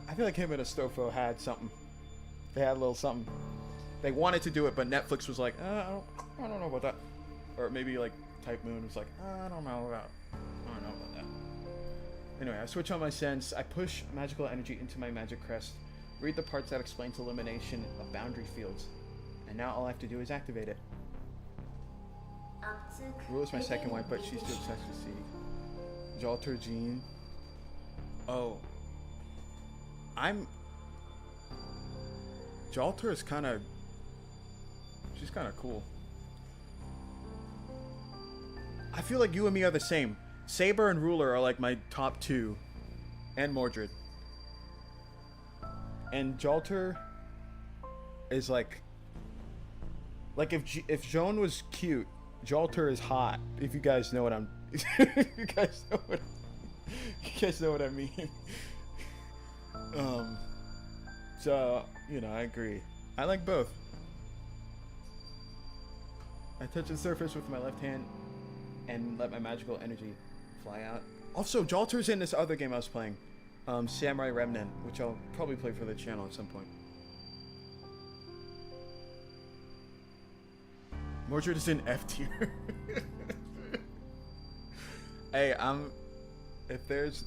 I feel like him and Astolfo had something. They had a little something. They wanted to do it, but Netflix was like, I don't know about that. Or maybe, like, Type Moon was like, I don't know about that. Anyway, I switch on my sense. I push magical energy into my magic crest. Read the parts that explains elimination of boundary fields. And now all I have to do is activate it. Rule is my second wife, but she's too obsessed to see. Jalter Jeanne. Oh. Jalter is kind of... She's kind of cool. I feel like you and me are the same. Saber and Ruler are like my top two. And Mordred. And Jalter is like if Jeanne was cute, Jalter is hot. If you guys know what I'm you guys know what I mean. So, you know, I agree. I like both. I touch the surface with my left hand and let my magical energy fly out. Also, Jalter's in this other game I was playing. Samurai Remnant, which I'll probably play for the channel at some point. Mordred is in F tier. Hey, if there's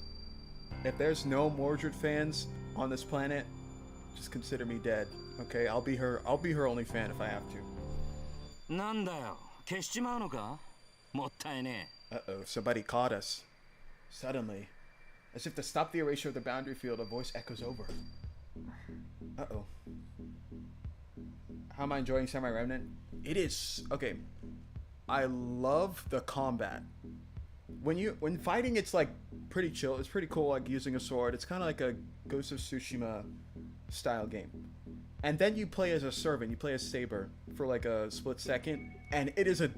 no Mordred fans on this planet, just consider me dead. Okay, I'll be her only fan if I have to. なんだよ、消しちまうのか？もったいねえ。 Uh-oh, somebody caught us. Suddenly, as if to stop the erasure of the boundary field, a voice echoes over. Uh-oh. How am I enjoying Samurai Remnant? It is... Okay. I love the combat. When fighting, it's like pretty chill. It's pretty cool, like using a sword. It's kind of like a Ghost of Tsushima style game. And then you play as a servant. You play as Saber for like a split second. And it's a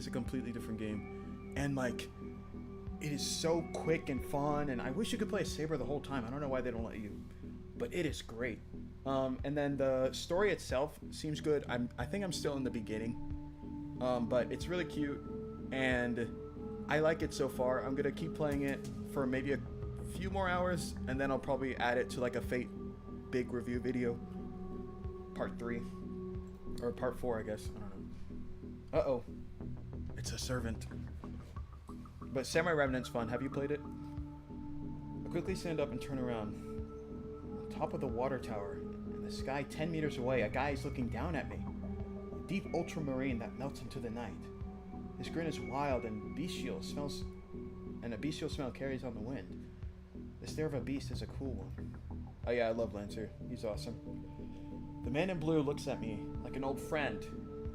completely different game. And like... It is so quick and fun, and I wish you could play a Saber the whole time. I don't know why they don't let you, but it is great. And then the story itself seems good. I think I'm still in the beginning, but it's really cute, and I like it so far. I'm gonna keep playing it for maybe a few more hours, and then I'll probably add it to like a Fate big review video, part 3 or part 4, I guess. I don't know. Uh-oh, it's a servant. But Samurai Remnant's fun. Have you played it? I quickly stand up and turn around. On top of the water tower, in the sky 10 meters away, a guy is looking down at me. A deep ultramarine that melts into the night. His grin is wild and bestial smells, and a bestial smell carries on the wind. The stare of a beast is a cool one. Oh yeah, I love Lancer. He's awesome. The man in blue looks at me like an old friend,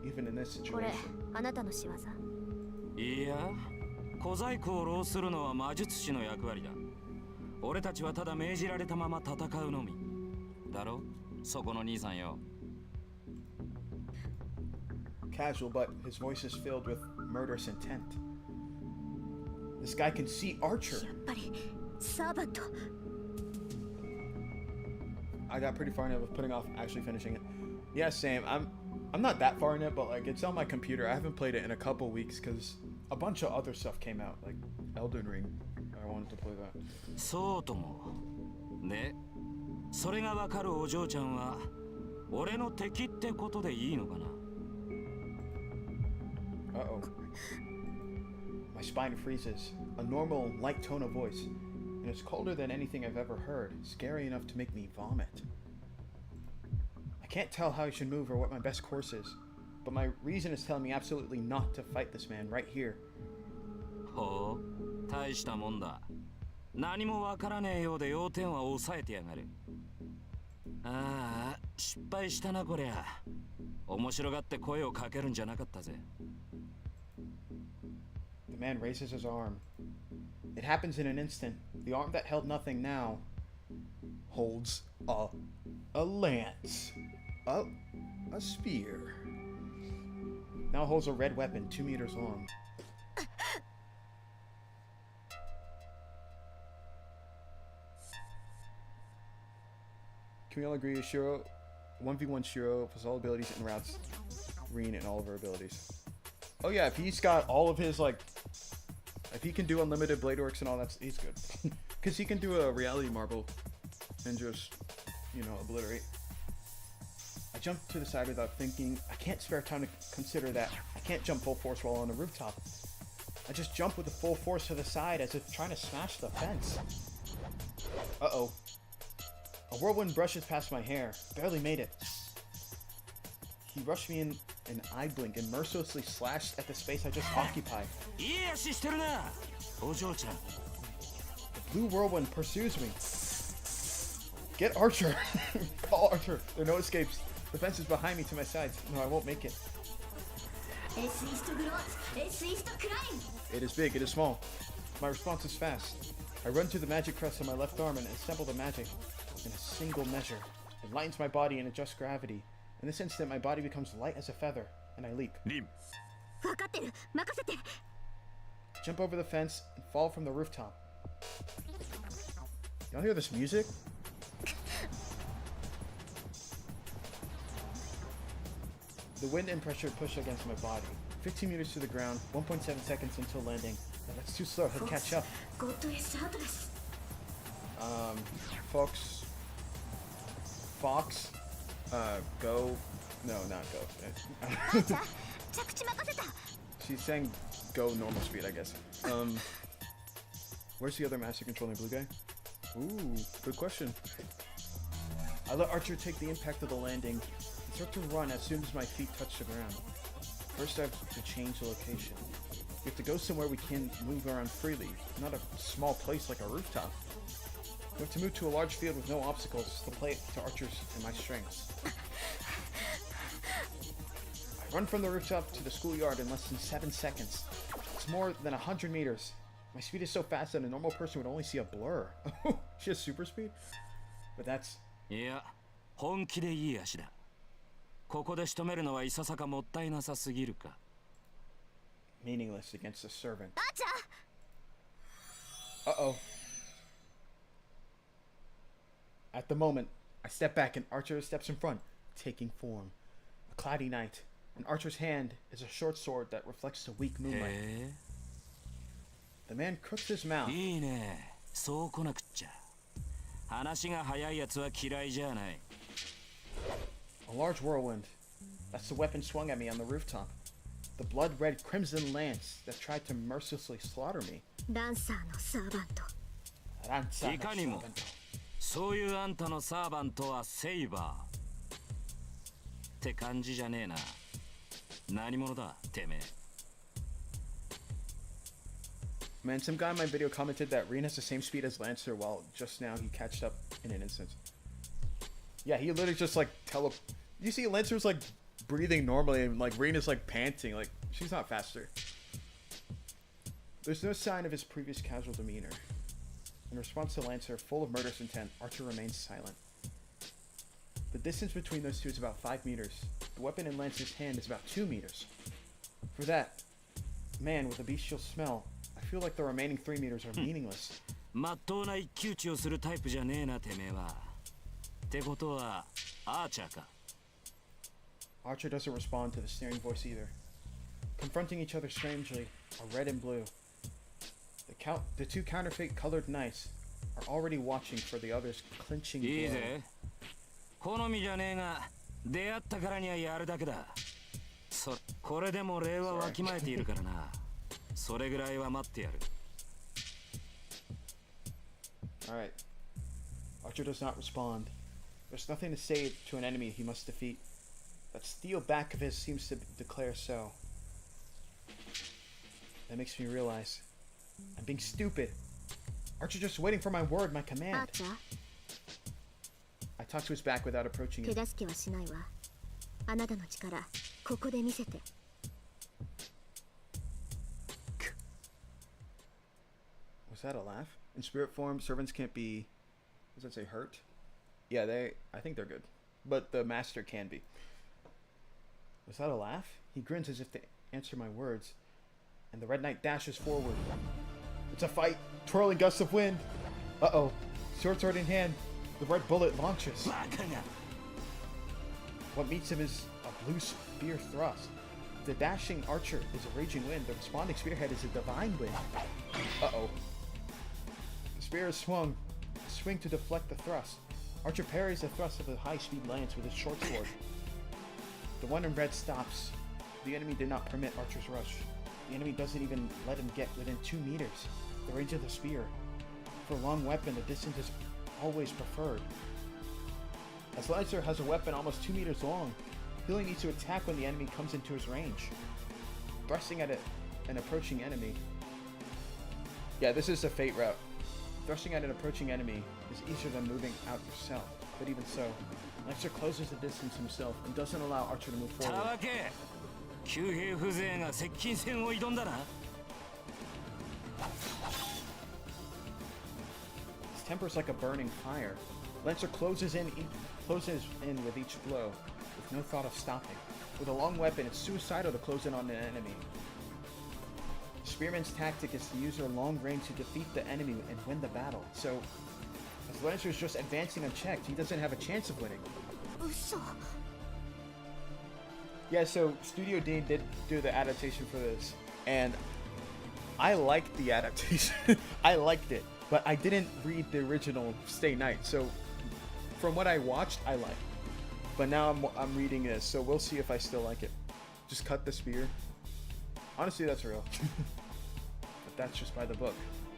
even in this situation. あなたの仕業。いや、小細工を浪するのは魔術師の役割だ。俺たちはただ命じられたまま戦うのみ。だろ？そこの兄さんよ。Casual, but his voice is filled with murderous intent. This guy can see Archer. やっぱりサーバント。I got pretty far in it with putting off actually finishing it. Yeah, same. I'm not that far in it, but like it's on my computer. I haven't played it in a couple weeks because a bunch of other stuff came out, like Elden Ring. I wanted to play that. そうとも。で、それがわかるお嬢ちゃんは俺の敵ってことでいいのかな? Uh-oh. My spine freezes. A normal, light tone of voice. And it's colder than anything I've ever heard. Scary enough to make me vomit. I can't tell how I should move or what my best course is. But my reason is telling me absolutely not to fight this man right here. ほう、大したもんだ。何もわからねえようで要点は抑えてやがる。ああ、失敗したなこりゃ。面白がって声をかけるんじゃなかったぜ。The man raises his arm. It happens in an instant. The arm that held nothing now holds a lance. A spear. Now holds a red weapon 2 meters long. Can we all agree Shirou 1v1 Shirou plus all abilities and routes Rin and all of her abilities? Oh yeah, if he's got all of his like, if he can do unlimited blade works and all that, he's good. Because he can do a reality marble and just, you know, obliterate. I jump to the side without thinking. I can't spare time to consider that. I can't jump full force while on the rooftop. I just jump with the full force to the side as if trying to smash the fence. Uh-oh. A whirlwind brushes past my hair. Barely made it. He rushed me in an eye blink and mercilessly slashed at the space I just occupied. いい足してるな、お嬢ちゃん。 The blue whirlwind pursues me. Get Archer! Call Archer. There are no escapes. The fence is behind me to my sides. No, I won't make it. It is big, it is small. My response is fast. I run to the magic crest on my left arm and assemble the magic in a single measure. It lightens my body and adjusts gravity. In this instant, my body becomes light as a feather, and I leap. Rin, Jump over the fence and fall from the rooftop. Y'all hear this music? The wind and pressure push against my body. 15 meters to the ground, 1.7 seconds until landing. No, that's too slow, he'll catch up. Fox, go, no, not go. She's saying go normal speed, I guess. Where's the other master controlling blue guy? Ooh, good question. I let Archer take the impact of the landing and start to run as soon as my feet touch the ground. First I have to change the location. We have to go somewhere we can move around freely, not a small place like a rooftop. We have to move to a large field with no obstacles to play to Archer's and my strengths. I run from the rooftop to the schoolyard in less than 7 seconds. It's more than 100 meters. My speed is so fast that a normal person would only see a blur. She has super speed? But that's... いや、本気でいい足だ。ここで仕留めるのはいささかもったいなさすぎるか。 meaningless against the servant. Uh-oh. At the moment, I step back and Archer steps in front, taking form. A cloudy night, and Archer's hand is a short sword that reflects the weak moonlight. The man crooks his mouth. いいね。そう来なくっちゃ。話が早いやつは嫌いじゃない。 A large whirlwind. That's the weapon swung at me on the rooftop. The blood-red crimson lance that tried to mercilessly slaughter me. ランサーのサーバント。ランサーのいかにも。そういうあんたのサーバントはセイバー。って感じじゃねえな。何者だ、てめえ。 Man, some guy in my video commented that Rin has the same speed as Lancer, while just now he catched up in an instant. Yeah, he literally just like You see, Lancer's like breathing normally, and like Rin is like panting. Like she's not faster. There's no sign of his previous casual demeanor. In response to Lancer, full of murderous intent, Archer remains silent. The distance between those two is about 5 meters. The weapon in Lancer's hand is about 2 meters. For that man with a bestial smell, I feel like the remaining 3 meters are meaningless. まっとうな一騎打ちをするタイプじゃねえな、てめえは。ってことは、アーチャーか。 Archer doesn't respond to the sneering voice either. Confronting each other strangely are red and blue. The two counterfeit colored knights are already watching for the other's clinching blow. いいぜ。好みじゃねえが、出会ったからにはやるだけだ。これでも礼はわきまえているからな。それぐらいは待ってやる。Alright. Archer does not respond. There's nothing to say to an enemy he must defeat. That steel back of his seems to declare so. That makes me realize I'm being stupid. Archer just waiting for my word, my command. Archer. I talk to his back without approaching it. 手助けはしないわ。あなたの力、ここで見せて。Was that a laugh? In spirit form, servants can't be... Does that say hurt? Yeah, I think they're good. But the master can be. Was that a laugh? He grins as if to answer my words. And the Red Knight dashes forward. It's a fight! Twirling gusts of wind! Uh-oh. Short sword in hand. The red bullet launches. What meets him is a blue spear thrust. The dashing archer is a raging wind. The responding spearhead is a divine wind. Uh-oh. The spear is swung. A swing to deflect the thrust. Archer parries the thrust of the high-speed lance with his short sword. The one in red stops. The enemy did not permit Archer's rush. The enemy doesn't even let him get within 2 meters. The range of the spear. For a long weapon, the distance is always preferred. As Lancer has a weapon almost 2 meters long, He only needs to attack when the enemy comes into his range. Thrusting at an approaching enemy. Yeah, this is a fate route. Thrusting at an approaching enemy is easier than moving out yourself. But even so, Lancer closes the distance himself and doesn't allow Archer to move forward. たわけ旧兵風情が接近戦を挑んだな His temper is like a burning fire. Lancer closes in with each blow, with no thought of stopping. With a long weapon, it's suicidal to close in on an enemy. Spearman's tactic is to use their long range to defeat the enemy and win the battle. So, as Lancer is just advancing unchecked, he doesn't have a chance of winning. 嘘 Yeah, so Studio Dean did do the adaptation for this, and I liked the adaptation. I liked it, but I didn't read the original Stay Night. So, from what I watched, I liked it. But now I'm reading this, so we'll see if I still like it. Just cut the spear. Honestly, that's real. But that's just by the book.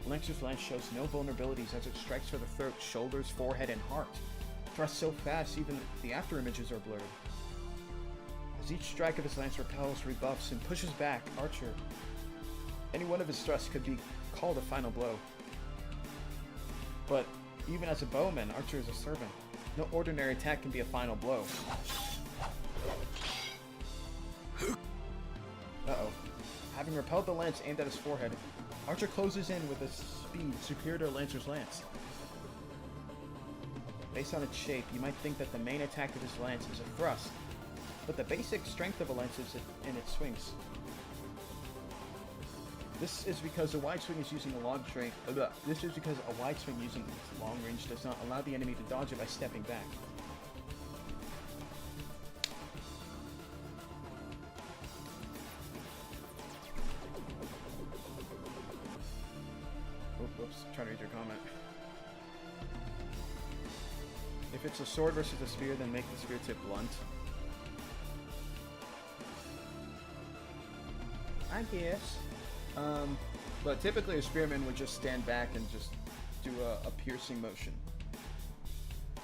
Lancer's lance shows no vulnerabilities as it strikes for the throat, shoulders, forehead, and heart. Thrusts so fast, even the after images are blurred. As each strike of his lance repels, rebuffs, and pushes back Archer, any one of his thrusts could be called a final blow. But even as a bowman, Archer is a servant. No ordinary attack can be a final blow. Uh-oh. Having repelled the lance aimed at his forehead, Archer closes in with a speed superior to Lancer's lance. Based on its shape, you might think that the main attack of his lance is a thrust, but the basic strength of a lance is in its swings. This is because a wide swing is using a long strength. This is because a wide swing using its long range does not allow the enemy to dodge it by stepping back. Whoops, trying to read your comment. If it's a sword versus a spear, then make the spear tip blunt. I guess. But typically a spearman would just stand back and just do a piercing motion,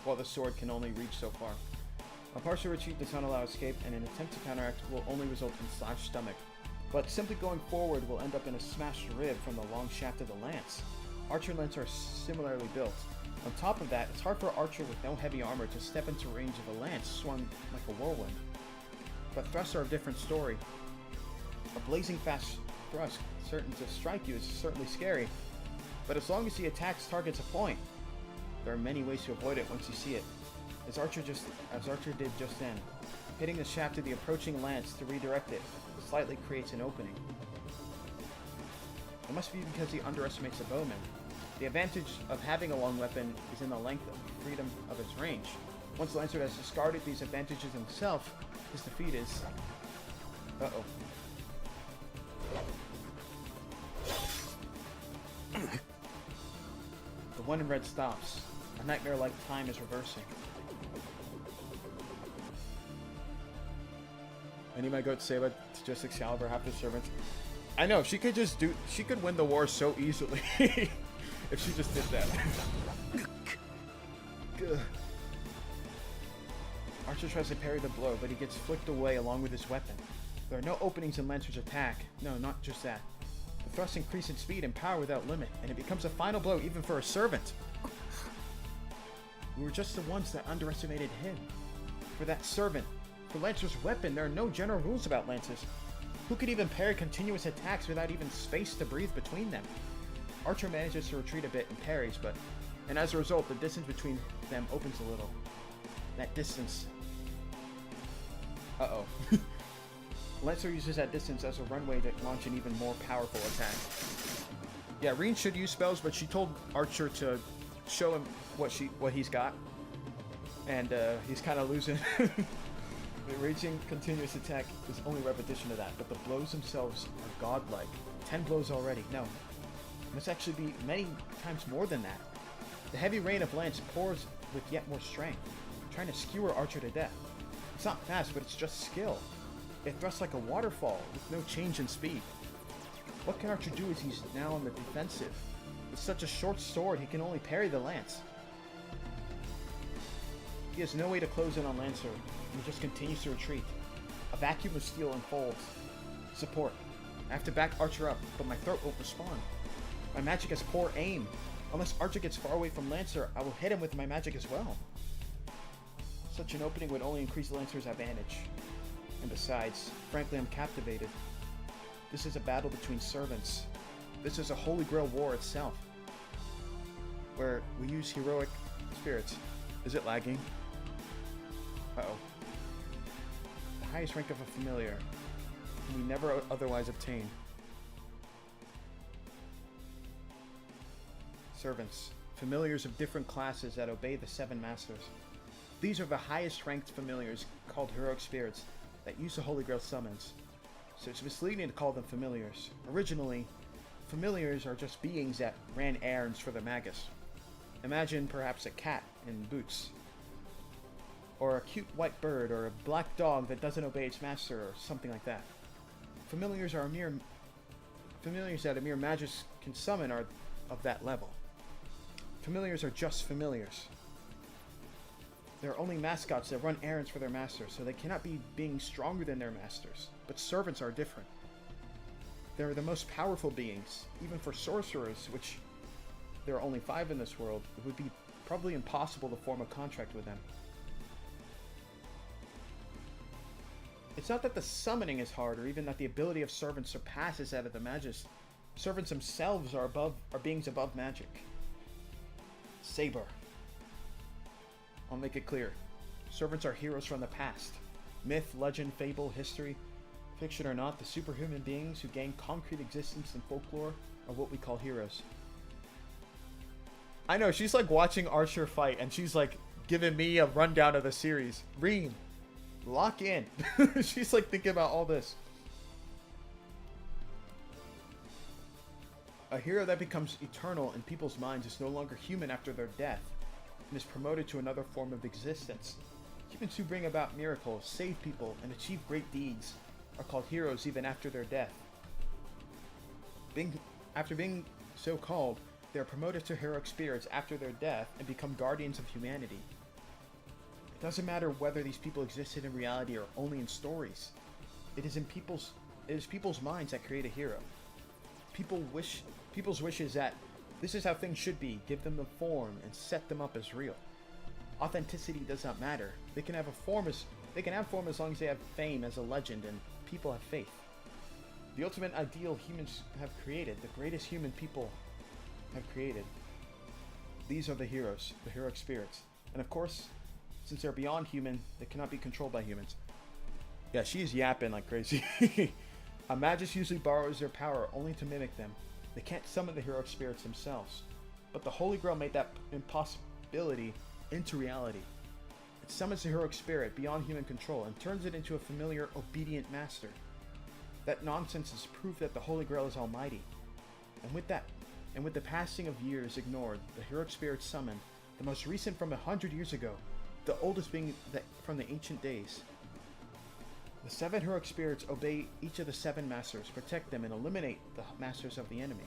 while the sword can only reach so far. A partial retreat does not allow escape, and an attempt to counteract will only result in slashed stomach. But simply going forward will end up in a smashed rib from the long shaft of the lance. Archer lance are similarly built. On top of that, it's hard for Archer with no heavy armor to step into range of a lance swung like a whirlwind. But thrusts are a different story. A blazing fast thrust certain to strike you is certainly scary, but as long as the attack targets a point, there are many ways to avoid it once you see it. As Archer did just then, hitting the shaft of the approaching lance to redirect it slightly creates an opening. It must be because he underestimates a bowman. The advantage of having a long weapon is in the length of freedom of its range. Once Lancer has discarded these advantages himself, his defeat is... Uh-oh. The one in red stops. A nightmare-like time is reversing. Any might go to say about just Excalibur, half the servants. I know, she could win the war so easily if she just did that. Archer tries to parry the blow, but he gets flicked away along with his weapon. There are no openings in Lancer's attack. No, not just that. The thrusts increase in speed and power without limit, and it becomes a final blow even for a servant. We were just the ones that underestimated him. For that servant, for Lancer's weapon, there are no general rules about lances. Who could even parry continuous attacks without even space to breathe between them? Archer manages to retreat a bit and parries, and as a result, the distance between them opens a little. That distance... Uh-oh. Lancer uses that distance as a runway to launch an even more powerful attack. Yeah, Rin should use spells, but she told Archer to show him what he's got. And he's kind of losing. The raging continuous attack is only repetition of that, but the blows themselves are godlike. 10 blows already. No. It must actually be many times more than that. The heavy rain of lance pours with yet more strength, trying to skewer Archer to death. It's not fast, but it's just skill. It thrusts like a waterfall, with no change in speed. What can Archer do as he's now on the defensive? With such a short sword, he can only parry the lance. He has no way to close in on Lancer, and he just continues to retreat. A vacuum of steel unfolds. Support. I have to back Archer up, but my throat won't respond. My magic has poor aim. Unless Archer gets far away from Lancer, I will hit him with my magic as well. Such an opening would only increase Lancer's advantage. And besides, frankly, I'm captivated. This is a battle between servants. This is a Holy Grail war itself, where we use heroic spirits. Is it lagging? Uh-oh. The highest rank of a familiar, we never otherwise obtain. Servants. Familiars of different classes that obey the 7 masters. These are the highest ranked familiars called heroic spirits that use the Holy Grail summons. So it's misleading to call them familiars. Originally, familiars are just beings that ran errands for the magus. Imagine perhaps a cat in boots, or a cute white bird, or a black dog that doesn't obey its master, or something like that. Familiars that a mere magus can summon are of that level. Familiars are just familiars. They're only mascots that run errands for their masters, so they cannot be beings stronger than their masters. But servants are different. They're the most powerful beings, even for sorcerers, which there are only 5 in this world. It would be probably impossible to form a contract with them. It's not that the summoning is hard, or even that the ability of servants surpasses that of the magus. Servants themselves are beings above magic. Saber. I'll make it clear. Servants are heroes from the past. Myth, legend, fable, history, fiction or not, the superhuman beings who gain concrete existence in folklore are what we call heroes. I know, she's like watching Archer fight, and she's like giving me a rundown of the series. Rin, lock in. She's like thinking about all this. A hero that becomes eternal in people's minds is no longer human after their death, and is promoted to another form of existence. Humans who bring about miracles, save people, and achieve great deeds are called heroes even after their death. After being so called, they are promoted to heroic spirits after their death and become guardians of humanity. It doesn't matter whether these people existed in reality or only in stories. It is people's minds that create a hero. People's wish is that this is how things should be, give them the form, and set them up as real. Authenticity does not matter. They can have form as long as they have fame as a legend and people have faith. The ultimate ideal humans have created, the greatest human people have created. These are the heroes, the heroic spirits. And of course, since they're beyond human, they cannot be controlled by humans. Yeah, she's yapping like crazy. A magus usually borrows their power only to mimic them. They can't summon the heroic spirits themselves. But the Holy Grail made that impossibility into reality. It summons the heroic spirit beyond human control and turns it into a familiar, obedient master. That nonsense is proof that the Holy Grail is almighty. And with the passing of years ignored, the heroic spirits summoned, the most recent from 100 years ago, the oldest being from the ancient days. The 7 heroic spirits obey each of the 7 masters, protect them, and eliminate the masters of the enemy.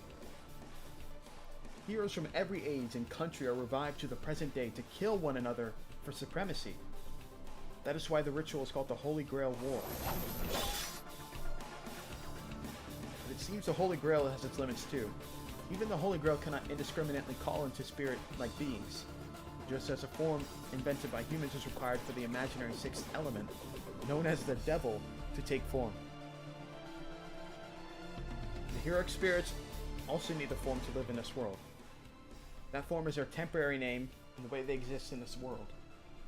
Heroes from every age and country are revived to the present day to kill one another for supremacy. That is why the ritual is called the Holy Grail War. But it seems the Holy Grail has its limits too. Even the Holy Grail cannot indiscriminately call into spirit-like beings, just as a form invented by humans is required for the imaginary 6th element, known as the devil, to take form. The heroic spirits also need a form to live in this world. That form is their temporary name and the way they exist in this world.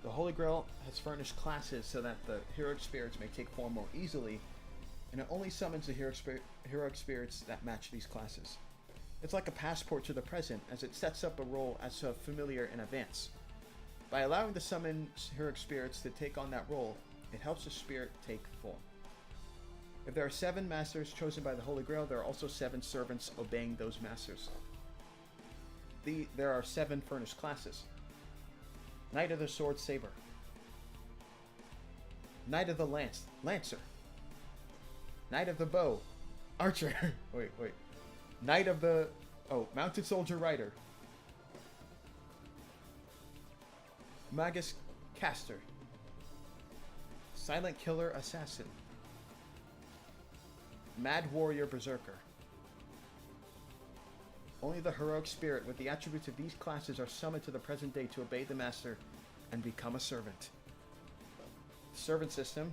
The Holy Grail has furnished classes so that the heroic spirits may take form more easily, and it only summons the heroic spirits that match these classes. It's like a passport to the present, as it sets up a role as a familiar in advance. By allowing the summoned heroic spirits to take on that role, it helps the spirit take form. If there are 7 masters chosen by the Holy Grail, there are also 7 servants obeying those masters. There are 7 furnished classes. Knight of the Sword, Saber. Knight of the Lance, Lancer. Knight of the Bow, Archer. wait. Knight of the... Mounted Soldier, Rider. Magus Caster. Silent Killer Assassin. Mad Warrior Berserker. Only the heroic spirit with the attributes of these classes are summoned to the present day to obey the master and become a servant. Servant system.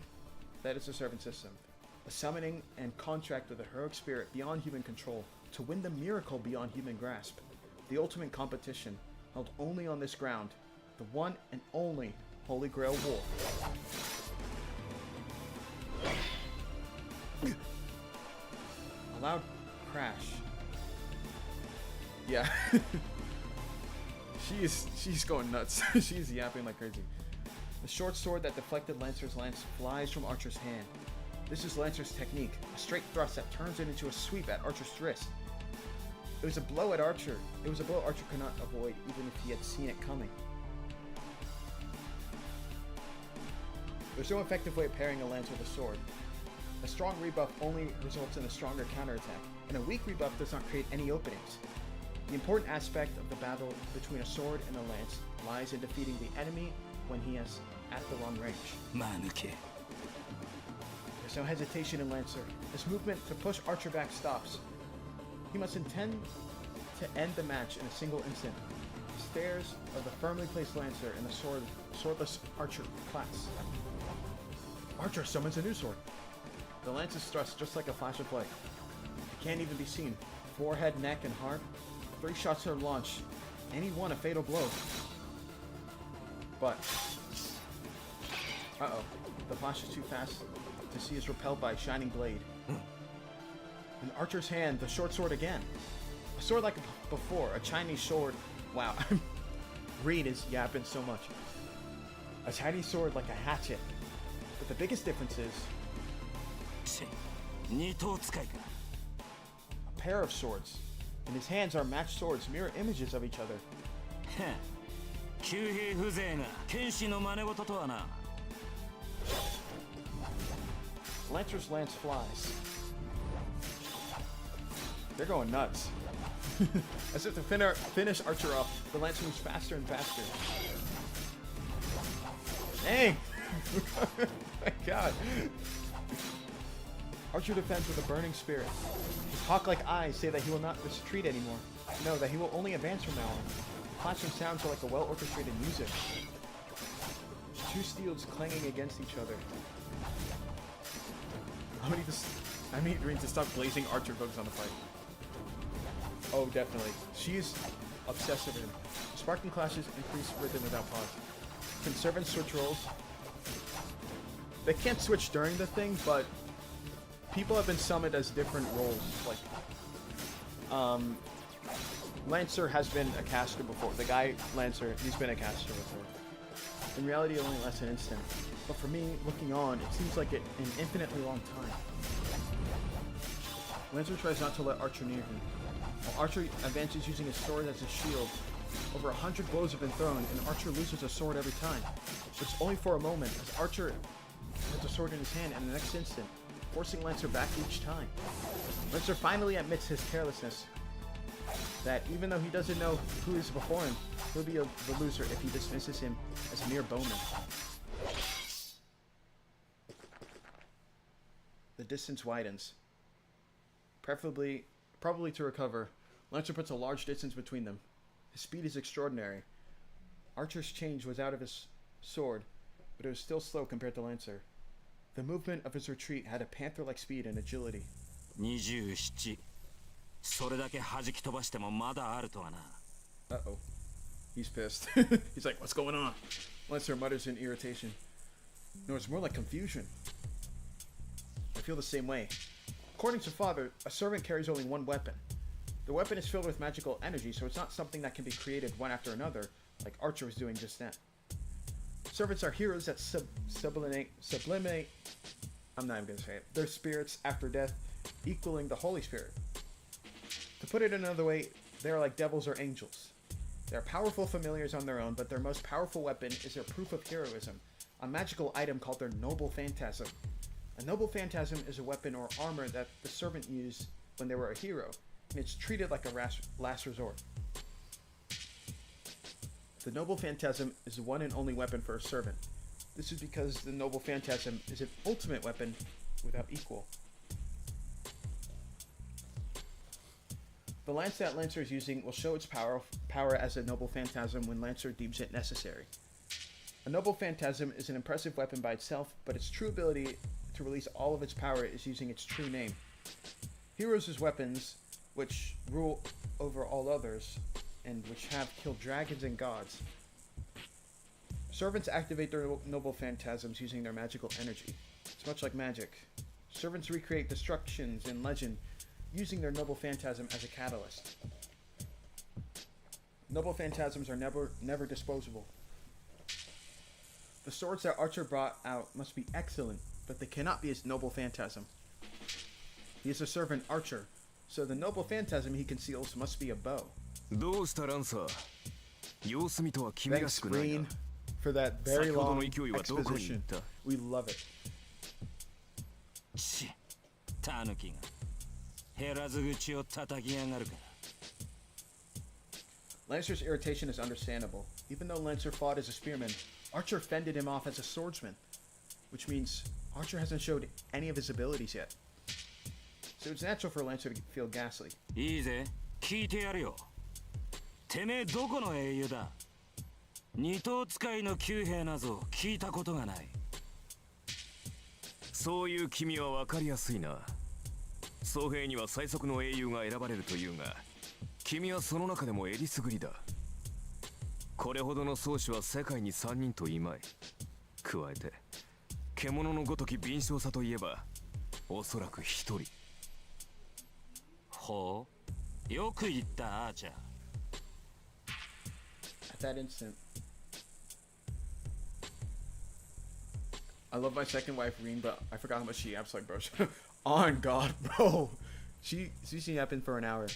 That is the servant system. A summoning and contract with a heroic spirit beyond human control to win the miracle beyond human grasp. The ultimate competition, held only on this ground. The one and only Holy Grail War. A loud crash. Yeah. She's going nuts. She's yapping like crazy. The short sword that deflected Lancer's lance flies from Archer's hand. This is Lancer's technique, a straight thrust that turns it into a sweep at Archer's wrist. It was a blow Archer could not avoid even if he had seen it coming. There's no effective way of parrying a lance with a sword. A strong rebuff only results in a stronger counterattack, and a weak rebuff does not create any openings. The important aspect of the battle between a sword and a lance lies in defeating the enemy when he is at the wrong range. There's no hesitation in Lancer. His movement to push Archer back stops. He must intend to end the match in a single instant. He stares of the firmly placed Lancer in the swordless Archer class. Archer summons a new sword. The lance is thrust just like a flash of light. It can't even be seen. Forehead, neck, and heart. 3 shots are launched. Any one a fatal blow. But... uh-oh. The flash is too fast to see is repelled by a shining blade. In Archer's hand, the short sword again. A sword like before, a Chinese sword. Wow, Rin is yapping so much. A Chinese sword like a hatchet. But the biggest difference is... a pair of swords. In his hands are matched swords, mirror images of each other. Lancer's lance flies. They're going nuts. As if to finish Archer off, the lance moves faster and faster. Dang! My god. Archer defends with a burning spirit. His hawk-like eyes say that he will not retreat anymore. No, that he will only advance from now on. Clashing sounds are like a well-orchestrated music. 2 steels clanging against each other. I need Rin to stop blazing Archer bugs on the fight. Oh, definitely. She's obsessed with him. Sparking clashes increase rhythm without pause. Can servants switch roles? They can't switch during the thing, but people have been summoned as different roles. Like, Lancer has been a caster before. The guy, Lancer, he's been a caster before. In reality, it only lasts an instant. But for me, looking on, it seems like an infinitely long time. Lancer tries not to let Archer near him. While Archer advances using his sword as a shield, over 100 blows have been thrown, and Archer loses a sword every time. But it's only for a moment, as Archer has a sword in his hand in the next instant, forcing Lancer back each time. Lancer finally admits his carelessness, that even though he doesn't know who is before him, he'll be the loser if he dismisses him as a mere bowman. The distance widens. Probably to recover, Lancer puts a large distance between them. His speed is extraordinary. Archer's change was out of his sword, but it was still slow compared to Lancer. The movement of his retreat had a panther-like speed and agility. 27. それだけ弾き飛ばしてもまだあるとはな。Uh-oh. He's pissed. He's like, what's going on? Lancer mutters in irritation. No, it's more like confusion. I feel the same way. According to Father, a servant carries only one weapon. The weapon is filled with magical energy, so it's not something that can be created one after another, like Archer was doing just then. Servants are heroes that sublimate, I'm not even going to say it, their spirits after death, equaling the Holy Spirit. To put it another way, they are like devils or angels. They are powerful familiars on their own, but their most powerful weapon is their proof of heroism, a magical item called their Noble Phantasm. A Noble Phantasm is a weapon or armor that the servant used when they were a hero, and it's treated like a last resort. The Noble Phantasm is the one and only weapon for a servant. This is because the Noble Phantasm is an ultimate weapon without equal. The lance that Lancer is using will show its power as a Noble Phantasm when Lancer deems it necessary. A Noble Phantasm is an impressive weapon by itself, but its true ability to release all of its power is using its true name. Heroes' weapons, which rule over all others, and which have killed dragons and gods. Servants activate their Noble Phantasms using their magical energy. It's much like magic. Servants recreate destructions in legend using their Noble Phantasm as a catalyst. Noble Phantasms are never disposable. The swords that Archer brought out must be excellent, but they cannot be his Noble Phantasm. He is a servant archer, so the Noble Phantasm he conceals must be a bow. Thanks, Green, for that very long exposition. We love it. Lancer's irritation is understandable. Even though Lancer fought as a spearman, Archer fended him off as a swordsman, which means Archer hasn't showed any of his abilities yet. So it's natural for Lancer to feel ghastly. いいぜ、聞いてやるよ。てめえどこの英雄だ？二頭使いの旧兵なぞ聞いたことがない。そういう君は分かりやすいな。僧兵には最速の英雄が選ばれるというが、君はその中でもえりすぐりだ。これほどの宗師は世界に3人といまい。加えて獣のごとき敏捷さといえばおそらく1人。ほう、よく言ったアーチャー。 At that instant, I love my second wife, Rin, but I forgot how much she yaps like, bro. On God, bro. She's yapping for an hour.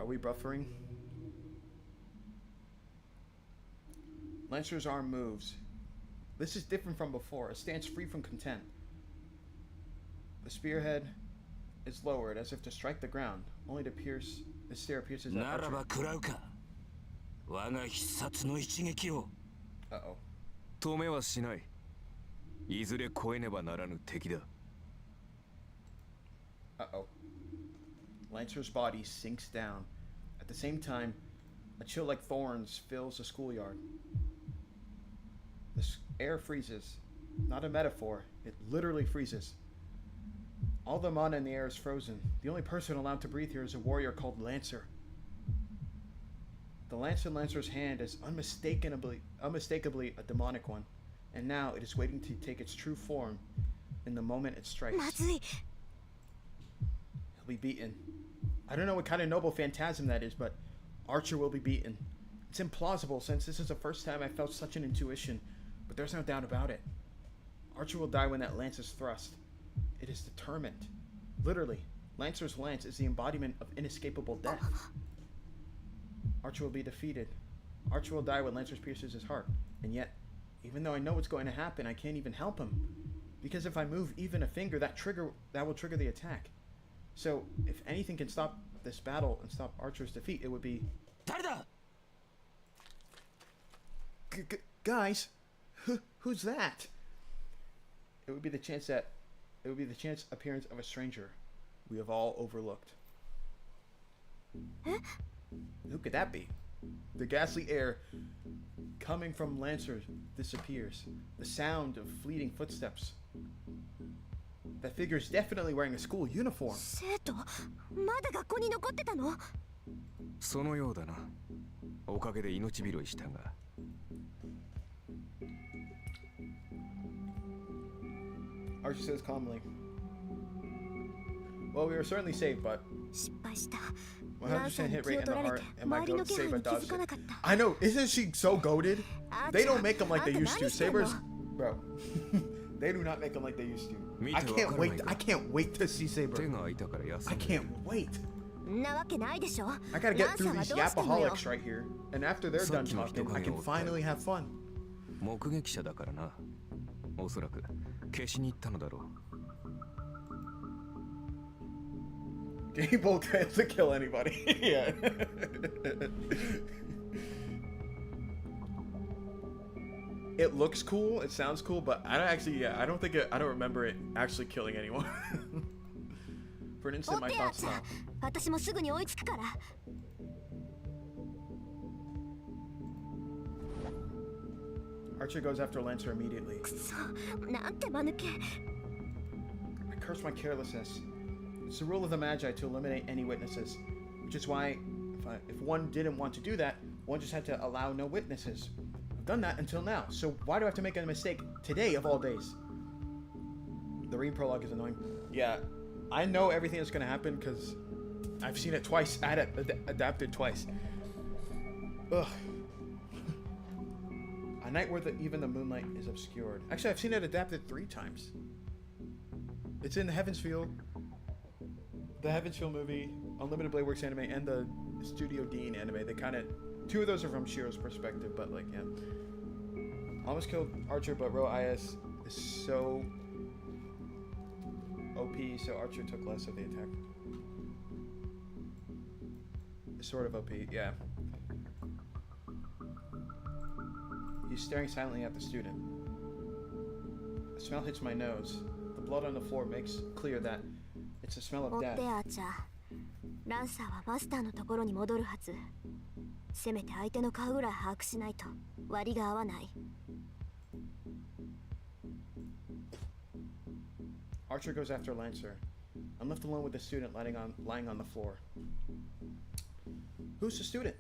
Are we buffering? Lancer's arm moves. This is different from before. It stands free from content. The spearhead is lowered as if to strike the ground, only to pierce. The stare pierces at Archer. Uh-oh. 止めはしない。いずれ越えねばならぬ敵だ。Uh-oh. Lancer's body sinks down. At the same time, a chill like thorns fills the schoolyard. The air freezes. Not a metaphor. It literally freezes. All the mana in the air is frozen. The only person allowed to breathe here is a warrior called Lancer. The lance in Lancer's hand is unmistakably a demonic one, and now it is waiting to take its true form in the moment it strikes. He'll be beaten. I don't know what kind of noble phantasm that is, but Archer will be beaten. It's implausible since this is the first time I felt such an intuition, but there's no doubt about it. Archer will die when that lance is thrust. It is determined. Literally, Lancer's lance is the embodiment of inescapable death. Archer will be defeated. Archer will die when Lancer pierces his heart. And yet, even though I know what's going to happen, I can't even help him. Because if I move even a finger, that will trigger the attack. So, if anything can stop this battle and stop Archer's defeat, it would be... Guys, who's that? It would be the chance appearance of a stranger we have all overlooked. Who could that be? The ghastly air coming from Lancer disappears. The sound of fleeting footsteps. That figure is definitely wearing a school uniform. 生徒、まだ学校に残ってたの？そのようだな。おかげで命拾いしたが。Archer says calmly. Well, we were certainly saved, but 100% hit rate in the heart, and my goat Saber dodged it. I know, isn't she so goated? They don't make them like they used to. Saber's, bro. They do not make them like they used to. I can't wait to see Saber. I can't wait. I gotta get through these yapaholics right here, and after they're done talking, I can finally have fun. 目撃者だからな。おそらく消しに行ったのだろう。Able to kill anybody. Yeah. It looks cool, it sounds cool, but I don't actually, yeah, I don't remember it actually killing anyone. For an instant, my thoughts now. 私もすぐに追いつくから。Archer goes after Lancer immediately. くそ、なんて間抜け。I curse my carelessness. It's the rule of the Magi to eliminate any witnesses, which is why, if one didn't want to do that, one just had to allow no witnesses. I've done that until now, so why do I have to make a mistake today of all days? The Rin prologue is annoying. Yeah, I know everything that's going to happen because I've seen it twice, adapted twice. Ugh. A night where even the moonlight is obscured. Actually, I've seen it adapted 3 times. It's in the Heavensfield, the Heavensfield movie, Unlimited Blade Works anime, and the Studio Dean anime. They kind of, 2 of those are from Shirou's perspective, but like, yeah. Almost killed Archer, but Ro Is is so OP, so Archer took less of the attack. Sort of OP, yeah. He's staring silently at the student. A smell hits my nose. The blood on the floor makes clear that it's a smell of death. ランサーはマスターのところに戻るはず。せめて相手の顔ぐらい把握しないと割が合わない。Archer goes after Lancer. I'm left alone with the student lying on the floor. Who's the student?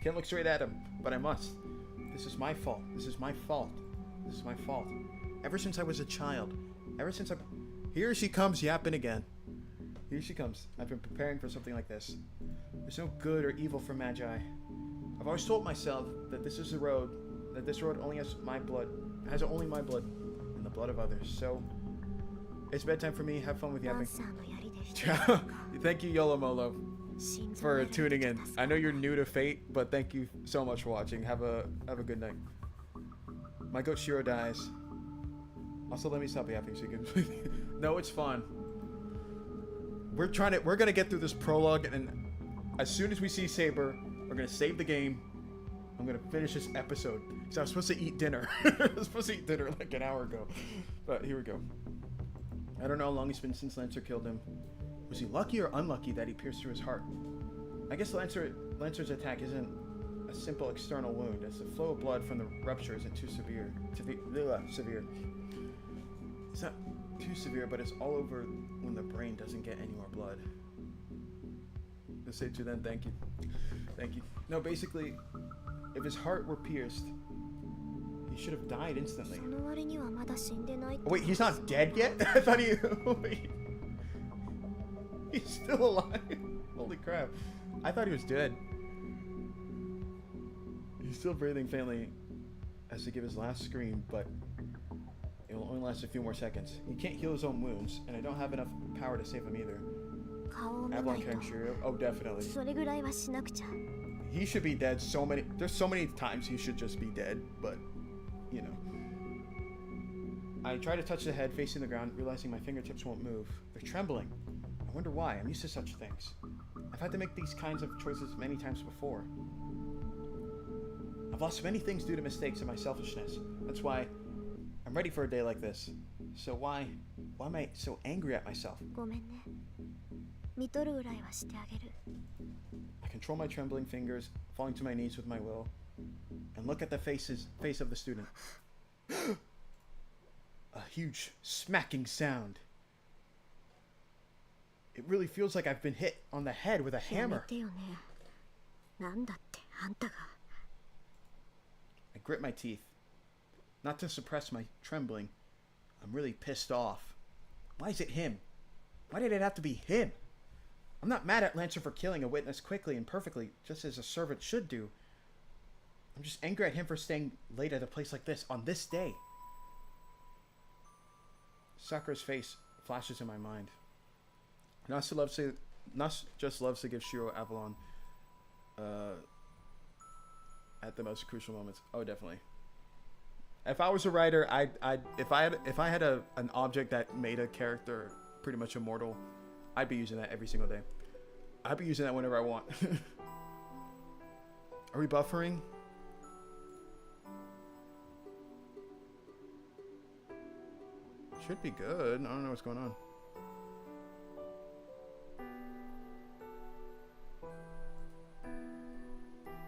Can't look straight at him, but I must. This is my fault. This is my fault. This is my fault. Ever since I was a child. Ever since I... Here she comes yapping again. Here she comes. I've been preparing for something like this. There's no good or evil for Magi. I've always told myself that this is the road, that this road only has my blood, only my blood, and the blood of others. So, it's bedtime for me. Have fun with yapping. Thank you, Yolomolo, for tuning in. I know you're new to Fate, but thank you so much for watching. Have a good night. My goat Shirou dies. Also, let me stop yapping so you can... No, it's fun. We're gonna get through this prologue, and as soon as we see Saber, we're gonna save the game. I'm gonna finish this episode. Because I was supposed to eat dinner. I was supposed to eat dinner like an hour ago. But here we go. I don't know how long it's been since Lancer killed him. Was he lucky or unlucky that he pierced through his heart? I guess Lancer's attack isn't a simple external wound, as the flow of blood from the rupture isn't too severe. Severe. It's not too severe, but it's all over when the brain doesn't get any more blood. Let's say to then, thank you. Thank you. No, basically, if his heart were pierced, he should have died instantly. Oh, wait, he's not dead yet? I thought he... Wait. He's still alive. Holy crap. I thought he was dead. He's still breathing faintly as to give his last scream, but it will only last a few more seconds. He can't heal his own wounds, and I don't have enough power to save him either. Avalon carrying Shirou? Oh, definitely. He should be dead so many... There's so many times he should just be dead, but, you know. I try to touch the head facing the ground, realizing my fingertips won't move. They're trembling. I wonder why. I'm used to such things. I've had to make these kinds of choices many times before. I've lost many things due to mistakes and my selfishness. That's why I'm ready for a day like this. So why am I so angry at myself? I control my trembling fingers, falling to my knees with my will, and look at the face of the student. A huge smacking sound. It really feels like I've been hit on the head with a hammer. I grit my teeth. Not to suppress my trembling. I'm really pissed off. Why is it him? Why did it have to be him? I'm not mad at Lancer for killing a witness quickly and perfectly, just as a servant should do. I'm just angry at him for staying late at a place like this on this day. Sakura's face flashes in my mind. Nas just loves to give Shirou Avalon at the most crucial moments. Oh, definitely. If I was a writer, if I had an object that made a character pretty much immortal, I'd be using that every single day. I'd be using that whenever I want. Are we buffering? Should be good. I don't know what's going on.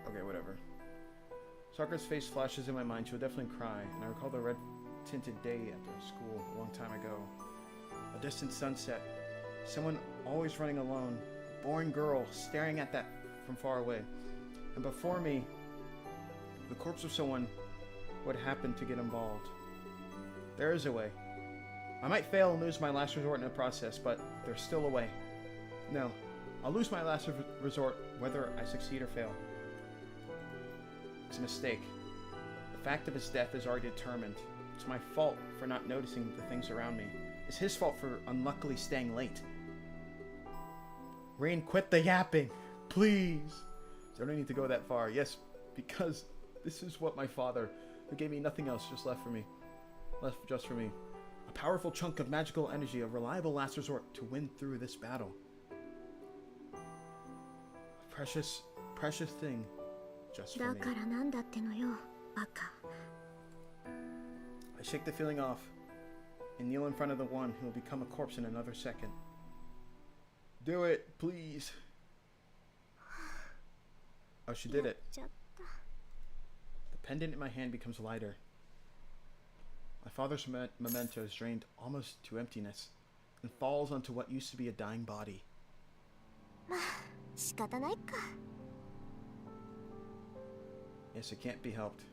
Okay, whatever. Sakura's face flashes in my mind. She'll definitely cry. And I recall the red-tinted day at the school a long time ago. A distant sunset. Someone always running alone. A boring girl staring at that from far away. And before me, the corpse of someone who had happened to get involved. There is a way. I might fail and lose my last resort in the process, but there's still a way. No, I'll lose my last resort whether I succeed or fail. It's a mistake. The fact of his death is already determined. It's my fault for not noticing the things around me. It's his fault for unluckily staying late. Rin, quit the yapping, please. So I don't need to go that far. Yes, because this is what my father, who gave me nothing else, just left just for me. A powerful chunk of magical energy, a reliable last resort to win through this battle. A precious, precious thing, just for me. I shake the feeling off and kneel in front of the one who will become a corpse in another second. Do it, please. Oh, she did it. The pendant in my hand becomes lighter. My father's memento is drained almost to emptiness and falls onto what used to be a dying body. Yes, it can't be helped.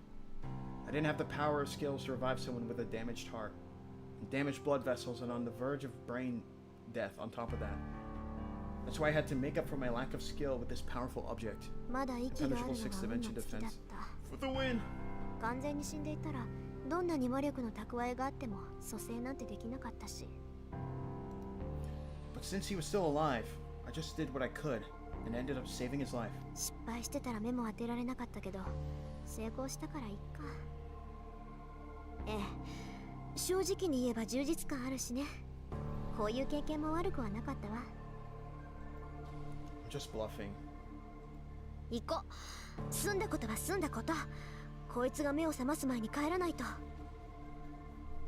I didn't have the power or skills to revive someone with a damaged heart, and damaged blood vessels, and on the verge of brain death on top of that. That's why I had to make up for my lack of skill with this powerful object. Impenetrable 6th dimension defense. For the win! But since he was still alive, I just did what I could and ended up saving his life. I'm just bluffing.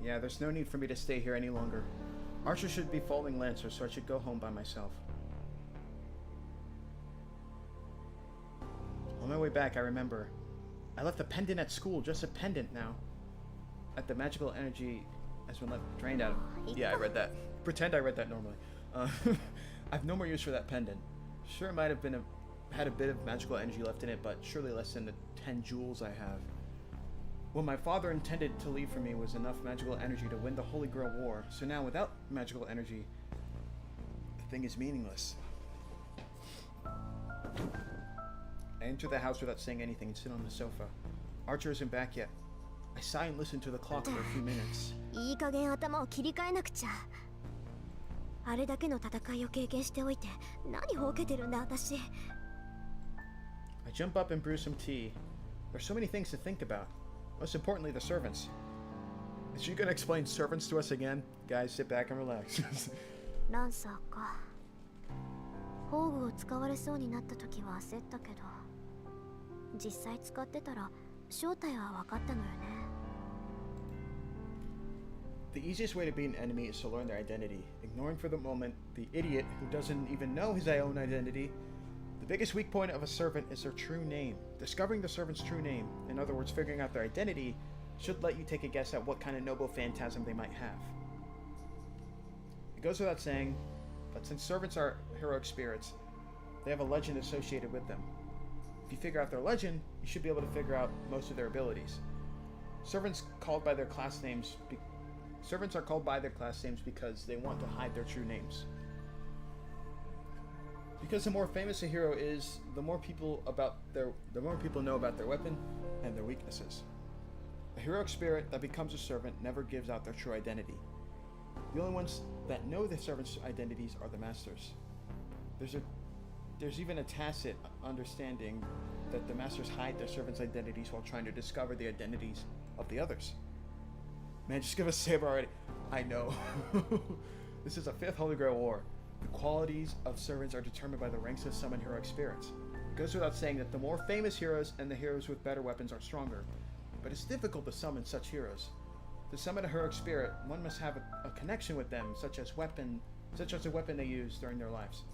Yeah, there's no need for me to stay here any longer. Archer should be following Lancer, so I should go home by myself. On my way back, I remember. I left a pendant at school, just a pendant now. At the magical energy has been left drained out of. Yeah, I read that. Pretend I read that normally. I've no more use for that pendant. Sure, it might have been had a bit of magical energy left in it, but surely less than the 10 jewels I have. What my father intended to leave for me was enough magical energy to win the Holy Grail War, so now without magical energy, the thing is meaningless. I enter the house without saying anything and sit on the sofa. Archer isn't back yet. I sigh and listen to the clock for a few minutes. I jump up and brew some tea. There's so many things to think about. Most importantly, the servants. Is she gonna explain servants to us again? Guys, sit back and relax. The easiest way to beat an enemy is to learn their identity, ignoring for the moment the idiot who doesn't even know his own identity. The biggest weak point of a servant is their true name. Discovering the servant's true name, in other words figuring out their identity, should let you take a guess at what kind of noble phantasm they might have. It goes without saying, but since servants are heroic spirits, they have a legend associated with them. If you figure out their legend, you should be able to figure out most of their abilities. Servants are called by their class names because they want to hide their true names. Because the more famous a hero is, the more people know about their weapon and their weaknesses. A heroic spirit that becomes a servant never gives out their true identity. The only ones that know the servants' identities are the masters. There's even a tacit understanding that the masters hide their servants' identities while trying to discover the identities of the others. Man, just give us Saber already. I know. This is a 5th Holy Grail War. The qualities of servants are determined by the ranks of summoned hero experience. It goes without saying that the more famous heroes and the heroes with better weapons are stronger, but it's difficult to summon such heroes. To summon a heroic spirit, one must have a connection with them, such as a weapon they use during their lives.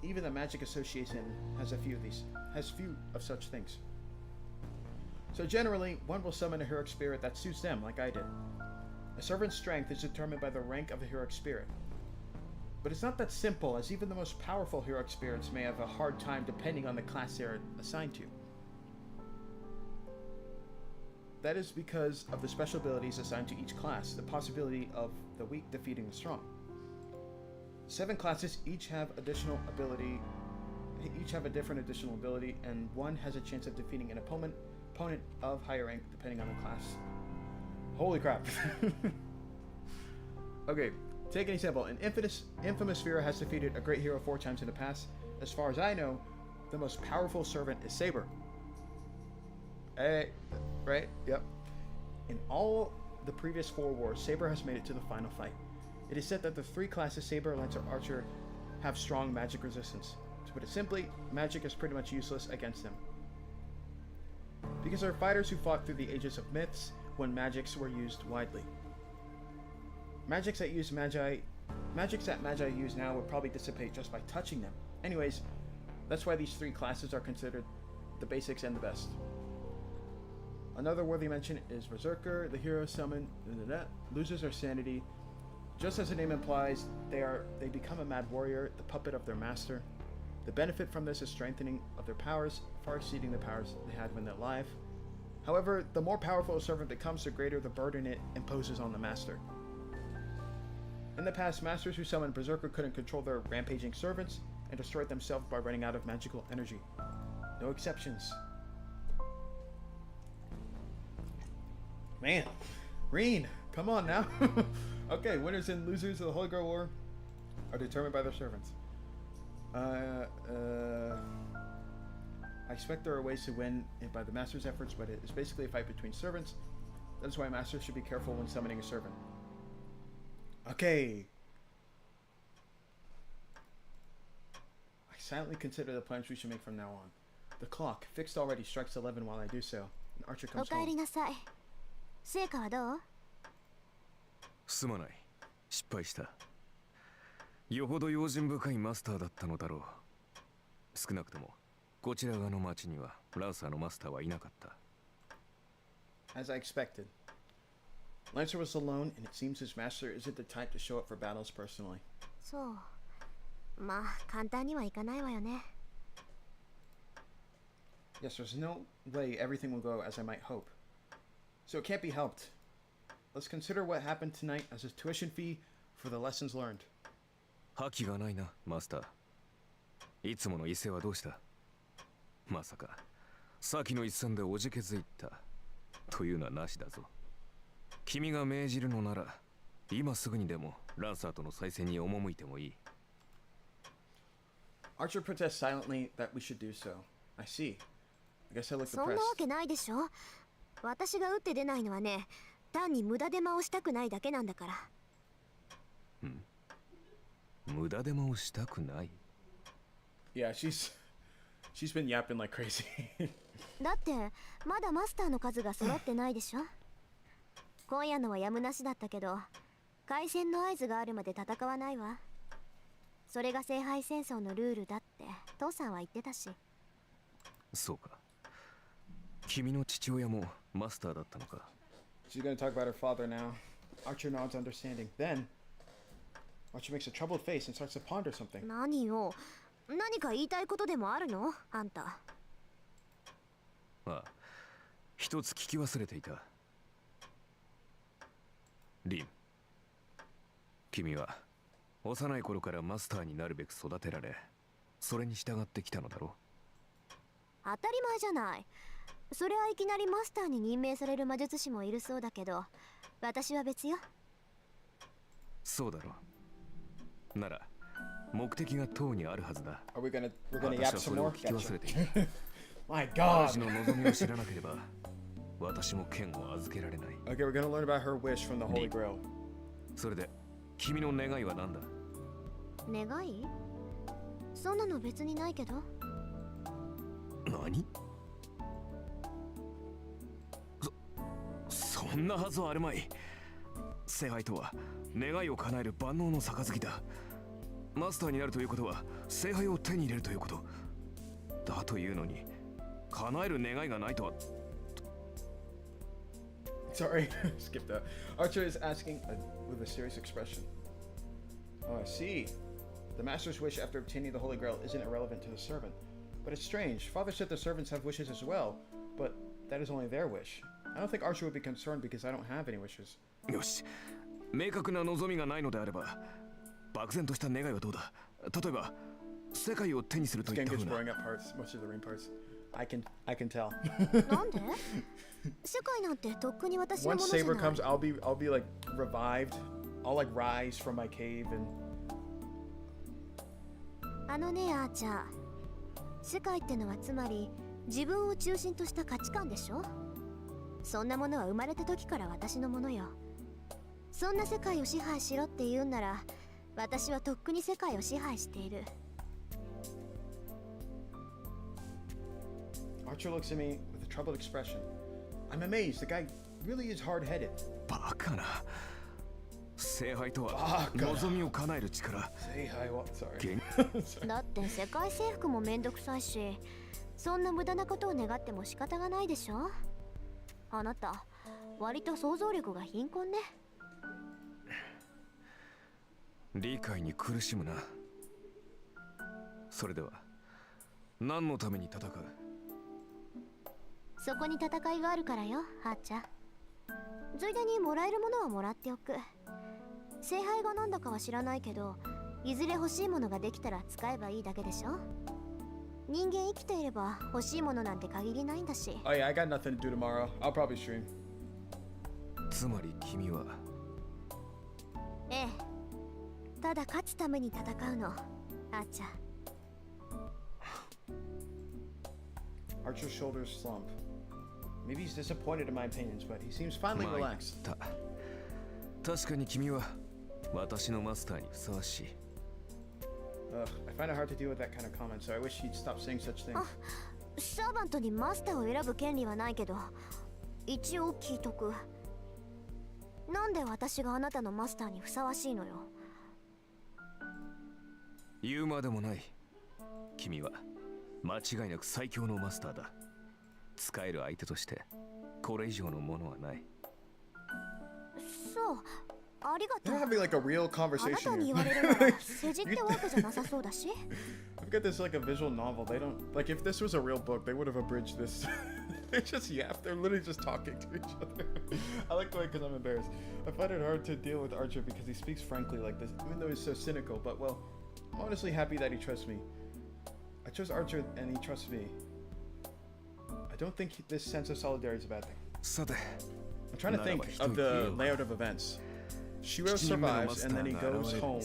Even the Magic Association has few of such things. So generally, one will summon a heroic spirit that suits them, like I did. A servant's strength is determined by the rank of the heroic spirit. But it's not that simple, as even the most powerful heroic spirits may have a hard time depending on the class they are assigned to. That is because of the special abilities assigned to each class, the possibility of the weak defeating the strong. 7 classes each have a different additional ability, and one has a chance of defeating an opponent of higher rank depending on the class. Holy crap. Okay, take an example. An infamous hero has defeated a great hero 4 times in the past. As far as I know, the most powerful servant is Saber. Hey, right? Yep. In all the previous 4 wars, Saber has made it to the final fight. It is said that the 3 classes Saber, Lancer, Archer have strong magic resistance. To put it simply, magic is pretty much useless against them. Because there are fighters who fought through the ages of myths when magics were used widely. Magics that Magi use now would probably dissipate just by touching them. Anyways, that's why these 3 classes are considered the basics and the best. Another worthy mention is Berserker. The hero summoned loses their sanity. Just as the name implies, they become a mad warrior, the puppet of their master. The benefit from this is strengthening of their powers, far exceeding the powers they had when they're alive. However, the more powerful a servant becomes, the greater the burden it imposes on the master. In the past, masters who summoned Berserker couldn't control their rampaging servants and destroyed themselves by running out of magical energy. No exceptions. Man, Rin, come on now. Okay, winners and losers of the Holy Grail War are determined by their servants. I expect there are ways to win by the master's efforts, but it is basically a fight between servants. That is why masters should be careful when summoning a servant. Okay. I silently consider the plans we should make from now on. The clock, fixed already, strikes 11 while I do so. An archer comes home. 成果はどう？すまない。失敗した。よほど用心深いマスターだったのだろう。少なくともこちら側の町にはランサーのマスターはいなかった。As I expected. Lancer was alone, and it seems his master isn't the type to show up for battles personally. そう。まあ簡単にはいかないわよね。Yes, there's no way everything will go as I might hope. So it can't be helped. Let's consider what happened tonight as a tuition fee for the lessons learned. 覇気がないな、マスター。いつもの伊勢はどうした？まさか、先の一戦でおじけづいたというのはなしだぞ。君が命じるのなら、今すぐにでもランサーとの再戦に赴いてもいい。Archer protests silently that we should do so. I see. I guess I look そんな depressed. わけないでしょ。私が打って出ないのはね、単に無駄手間をしたくないだけなんだから。無駄手間をしたくない。Yeah, she's been yapping like crazy. だってまだマスターの数が揃ってないでしょ。今夜のはやむなしだったけど、開戦の合図があるまで戦わないわ。それが聖杯戦争のルールだって父さんは言ってたし。そうか。君の父親もマスターだったのか。She's gonna talk about her father now. Archer nods understanding. Then, Archer makes a troubled face and starts to ponder something. 何よ。何か言いたいことでもあるの？あんた。ああ、一つ聞き忘れていた。リン、君は幼い頃からマスターになるべく育てられ、それに従ってきたのだろう。当たり前じゃない。それはいきなりマスターに任命される魔術師もいるそうだけど、私は別よ。そうだろう。なら目的が党にあるはずだ。We're gonna yap 私 some は more? それを聞き忘れている。My God. 主の望みを知らなければ、私も剣を預けられない。Okay, we're gonna learn about her wish from the Holy Grail. それで、君の願いは何だ？願い？そんなの別にないけど。何？そんなはずはあるまい。聖杯とは願いを叶える万能の杯だ。マスターになるということは聖杯を手に入れるということ。だというのに叶える願いがないとは。Sorry, skip that. Archer is asking with a serious expression. Oh, I see. The master's wish after obtaining the Holy Grail isn't irrelevant to the servant. But it's strange. Father said the servants have wishes as well, but that is only their wish. I don't think Archer would be concerned because I don't have any wishes. よし、明確な望みがないのであれば、漠然とした願いはどうだ。例えば、世界を手にするといったふうな。This game keeps blowing up parts, most of the Rin parts. I can tell. なんで？世界なんてとっくに私のも Once のじゃ Saber ない。 comes, I'll be like revived. I'll like rise from my cave and. あのね、アーチャー。世界ってのはつまり自分を中心とした価値観でしょ？そんなものは生まれた時から私のものよ。そんな世界を支配しろって言うんなら、私はとっくに世界を支配している。Archer looks at me with a troubled expression. I'm amazed. The guy really is hard-headed. バカな。聖杯とは望みを叶える力。Say hi, what? Sorry. だって世界征服もめんどくさいし、そんな無駄なことを願っても仕方がないでしょ。あなた、割と想像力が貧困ね。理解に苦しむな。それでは何のために戦う？そこに戦いがあるからよ、ハーチャー。ついでにもらえるものはもらっておく。聖杯が何だかは知らないけど、いずれ欲しいものができたら使えばいいだけでしょ。人間生きていれば欲しいものなんて限りないんだし。Oh yeah, I got nothing to do tomorrow. I'll probably stream. つまり君は。ええ。ただ勝つために戦うの、アーチャー。Archer's shoulders slump. Maybe he's disappointed in my opinions, but he seems finally まあ relaxed. 確かに君は私のマスターにふさわしい。Ugh, I find it hard to deal with that kind of comment, so I wish he'd stop saying such things. サーバントにマスターを選ぶ権利はないけど、一応聞いとく。なんで私があなたのマスターにふさわしいのよ。言うまでもない。君は間違いなく最強のマスターだ。使える相手としてこれ以上のものはない。そう、ありがと They're う。 having like a real あな conversation たに here. 言われるなら世辞ってわけじゃなさそうだし。I've got this like a visual novel. They don't like if this was a real book, they would have abridged this. They're just They're literally just talking to each other. I like the way because I'm embarrassed. I find it hard to deal with Archer because he speaks frankly like this, even though he's so cynical. But well, I'm honestly happy that he trusts me. I trust Archer and he trusts me. I don't think this sense of solidarity is a bad thing. さて、 I'm trying to think of the layout of events. Shirou survives and then he goes home.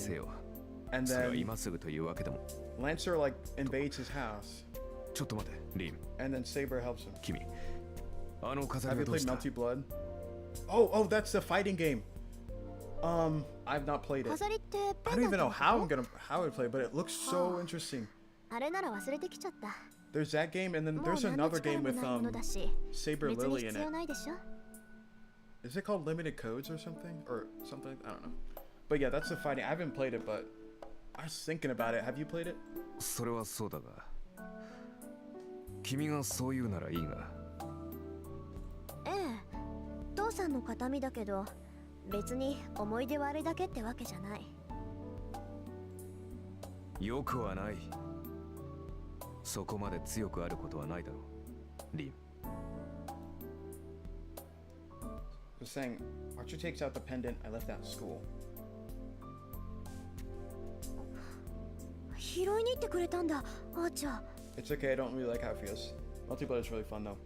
And それは then 今すぐというわけでも。 Lancer like invades his house. ちょっと待て、リン。 And then Saber helps him. 君、あの飾り Have は you どう played した？ Melty Blood? Oh, that's the fighting game. I've not played it. 飾りってペ I ン don't ダ even ン know ト how の I'm こと how I would play, but it looks so interesting. あれなら忘れてきちゃった。 There's that game, and then もう there's 何の another 力 game も with ないものだし、 Saber 別に Lily in 必要 it. ないでしょ。 Is it called Limited Codes or something? Or something? I don't know. But yeah, that's the fighting. I haven't played it, but I was thinking about it. Have you played it? それはそうだが、君がそう言うならいいが。ええ、父さんの形見だけど、別に思い出はあれだけってわけじゃない。よくはない。そこまで強くあることはないだろう、リン。Was saying, Archer takes out the pendant I left out in school. 拾いに行ってくれたんだ、あーちゃん。 It's okay, I don't really like how it feels. Multiplayer is really fun though.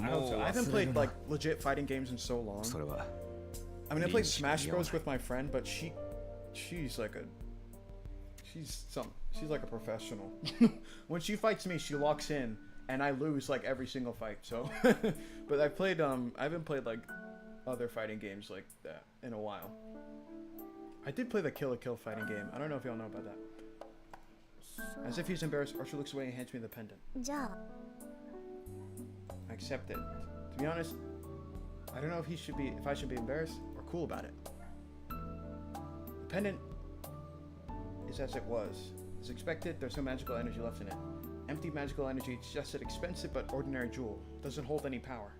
I hope so. I haven't played like legit fighting games in so long. それは I mean, I played Smash Bros with my friend, but she's like a professional. When she fights me, she locks in, and I lose like every single fight. So, but I haven't played like other fighting games like that in a while. I did play the Kill a Kill fighting game. I don't know if y'all know about that. As if he's embarrassed, Archer looks away and hands me the pendant. じゃあ I accept it. To be honest, I don't know if I should be embarrassed or cool about it. The pendant is as it was. As expected, there's no magical energy left in it. Empty magical energy, it's just an expensive but ordinary jewel. Doesn't hold any power.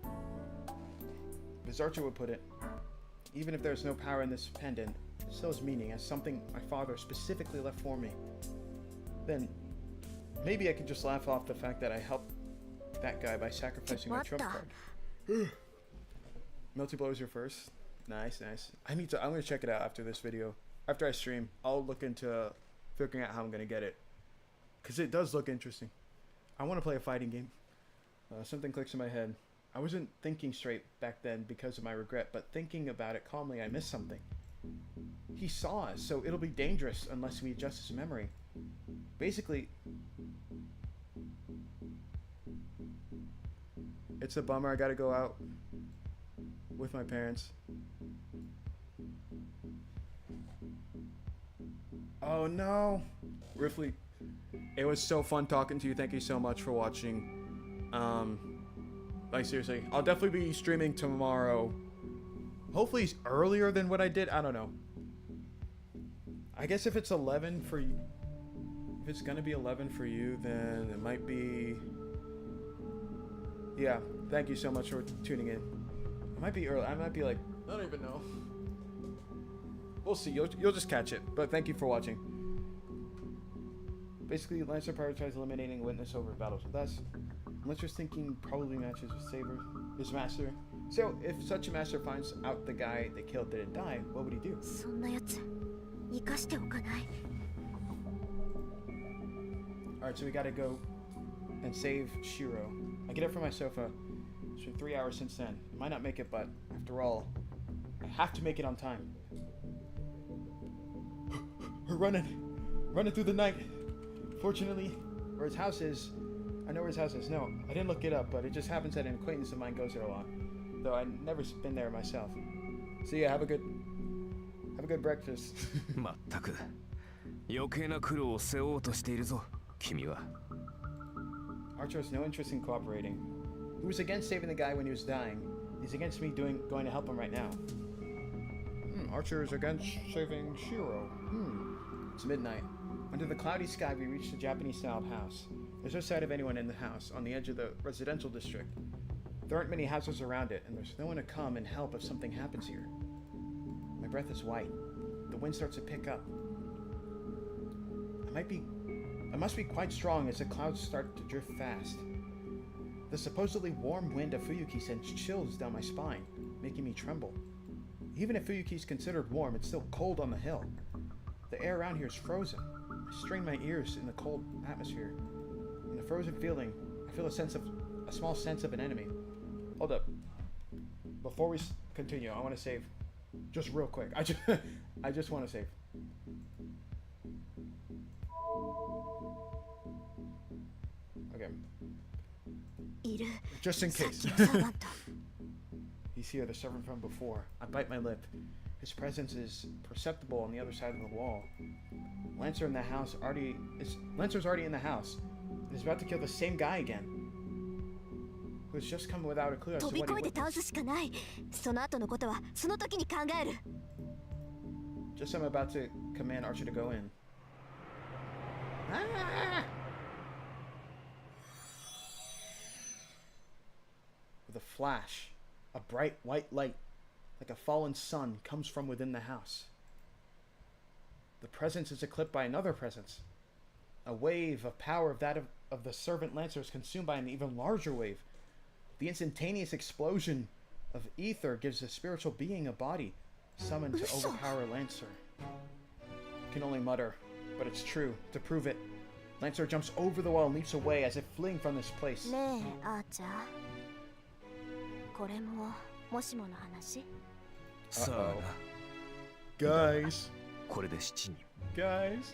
As Archer would put it, even if there's no power in this pendant, it still has meaning as something my father specifically left for me. Then, maybe I could just laugh off the fact that I helped that guy by sacrificing my trump card. Melty Blow is your first. Nice, nice. I'm gonna check it out after this video. After I stream, I'll look into figuring out how I'm gonna get it. Cause it does look interesting. I want to play a fighting game. Something clicks in my head. I wasn't thinking straight back then because of my regret, but thinking about it calmly, I missed something. He saw us, so it'll be dangerous unless we adjust his memory. Basically, it's a bummer I gotta go out with my parents. Oh no! Riffley, it was so fun talking to you. Thank you so much for watching. Like seriously, I'll definitely be streaming tomorrow. Hopefully it's earlier than what I did. I don't know. I guess if it's 11 for you, if it's gonna be 11 for you, then it might be. Yeah, thank you so much for tuning in. It might be early. I might be like, I don't even know. We'll see. You'll just catch it. But thank you for watching. Basically, Lancer prioritized eliminating a witness over battles with us. Lancer's thinking probably matches with Saber, his master. So, if such a master finds out the guy they killed didn't die, what would he do? そんなやつ生かしておかない Alright, so we gotta go and save Shirou. I get up from my sofa. It's been 3 hours since then. I might not make it, but after all, I have to make it on time. We're running through the night. Fortunately, where his house is, I know where his house is. No, I didn't look it up, but it just happens that an acquaintance of mine goes there a lot. Though I've never been there myself. So yeah, have a good breakfast. まったく余計な苦労を背負おうとしているぞ君は Archer has no interest in cooperating. He was against saving the guy when he was dying. He's against me going to help him right now. Archer is against saving Shirou. It's midnight. Under the cloudy sky, we reach the Japanese-styled house. There's no sight of anyone in the house, on the edge of the residential district. There aren't many houses around it, and there's no one to come and help if something happens here. My breath is white. The wind starts to pick up. I must be quite strong as the clouds start to drift fast. The supposedly warm wind of Fuyuki sends chills down my spine, making me tremble. Even if Fuyuki is considered warm, it's still cold on the hill. The air around here is frozen. I strain my ears in the cold atmosphere. In the frozen feeling, I feel a small sense of an enemy. Hold up. Before we continue, I want to save. Just real quick. I just want to save. Okay. いる Just in さっ case. きのサーバント He's here, the servant from before. I bite my lip. His presence is perceptible on the other side of the wall. Lancer's already in the house. And is about to kill the same guy again. Who has just come without a clue as to 飛び what he 越えて倒 witnessed. すしかないその後のことはその時に考える Just as I'm about to command Archer to go in. Ah! With a flash, a bright white light, like a fallen sun, comes from within the house. The presence is eclipsed by another presence. A wave of power of the servant Lancer is consumed by an even larger wave. The instantaneous explosion of ether gives a spiritual being a body, summoned to overpower Lancer. I can only mutter, but it's true. To prove it, Lancer jumps over the wall and leaps away as if fleeing from this place. ねえアーチャーこれももしもの話さあ Guys, これで7人 guys.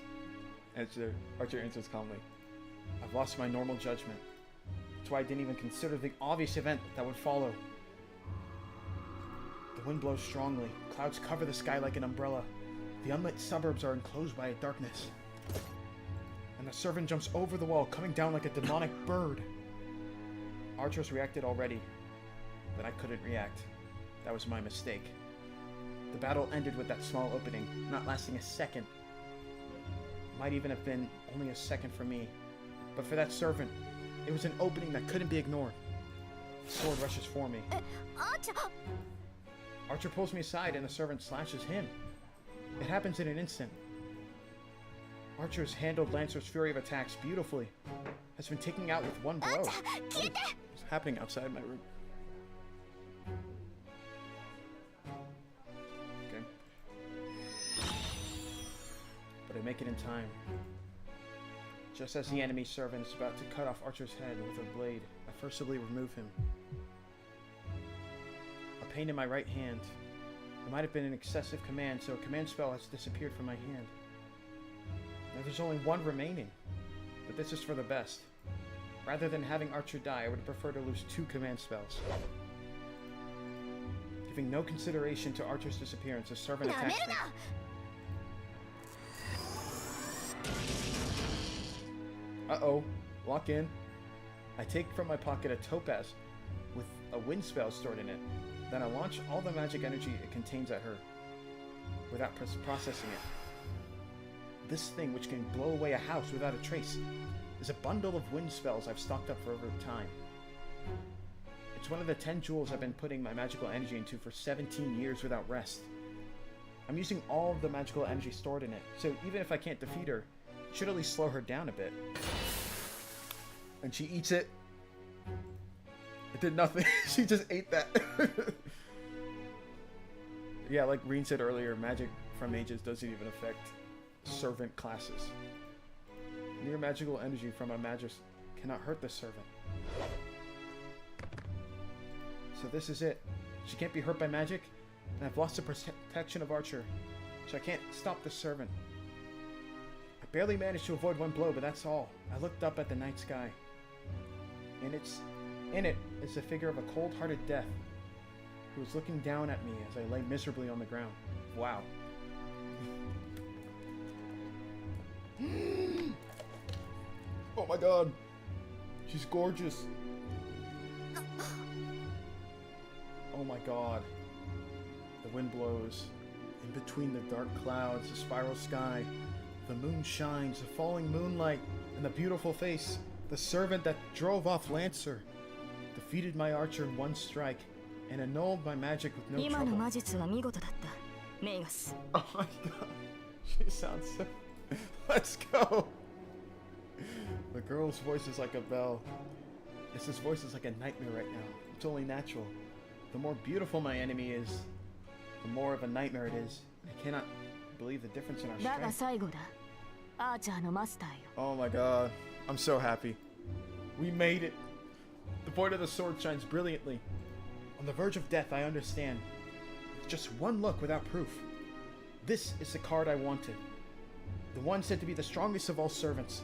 Archer answers calmly. I've lost my normal judgment. That's why I didn't even consider the obvious event that would follow. The wind blows strongly. Clouds cover the sky like an umbrella. The unlit suburbs are enclosed by a darkness. And the servant jumps over the wall, coming down like a demonic bird. Archers reacted already, but I couldn't react. That was my mistake. The battle ended with that small opening, not lasting a second. Might even have been only a second for me. But for that servant, it was an opening that couldn't be ignored. The sword rushes for me. Archer pulls me aside and the servant slashes him. It happens in an instant. Archer's handled Lancer's fury of attacks beautifully. Has been taken out with one blow. What's happening outside my room? Okay. But I make it in time. Just as the enemy servant is about to cut off Archer's head with a blade, I forcibly remove him. A pain in my right hand. It might have been an excessive command, so a command spell has disappeared from my hand. Now there's only one remaining, but this is for the best. Rather than having Archer die, I would prefer to lose 2 command spells. Giving no consideration to Archer's disappearance, the servant attacks me. Uh-oh. Lock in. I take from my pocket a topaz with a wind spell stored in it. Then I launch all the magic energy it contains at her, without processing it. This thing, which can blow away a house without a trace, is a bundle of wind spells I've stocked up for over time. It's one of the 10 jewels I've been putting my magical energy into for 17 years without rest. I'm using all of the magical energy stored in it, so even if I can't defeat her, it should at least slow her down a bit. And she eats it. It did nothing. She just ate that. Yeah, like Rin said earlier, magic from mages doesn't even affect servant classes. Mere magical energy from a magus cannot hurt the servant. So this is it. She can't be hurt by magic, and I've lost the protection of Archer, so I can't stop the servant. I barely managed to avoid one blow, but that's all. I looked up at the night sky. In it is the figure of a cold-hearted death who was looking down at me as I lay miserably on the ground. Wow. Oh my god. She's gorgeous. Oh my god. The wind blows. In between the dark clouds, the spiral sky, the moon shines, the falling moonlight, and the beautiful face. The servant that drove off Lancer defeated my archer in one strike and annulled my magic with no trouble. Oh my god. She sounds so... Let's go! The girl's voice is like a bell. This voice is like a nightmare right now. It's only natural. The more beautiful my enemy is, the more of a nightmare it is. I cannot believe the difference in our strength. Oh my god. I'm so happy. We made it. The point of the sword shines brilliantly. On the verge of death, I understand. It's just one look without proof. This is the card I wanted. The one said to be the strongest of all servants.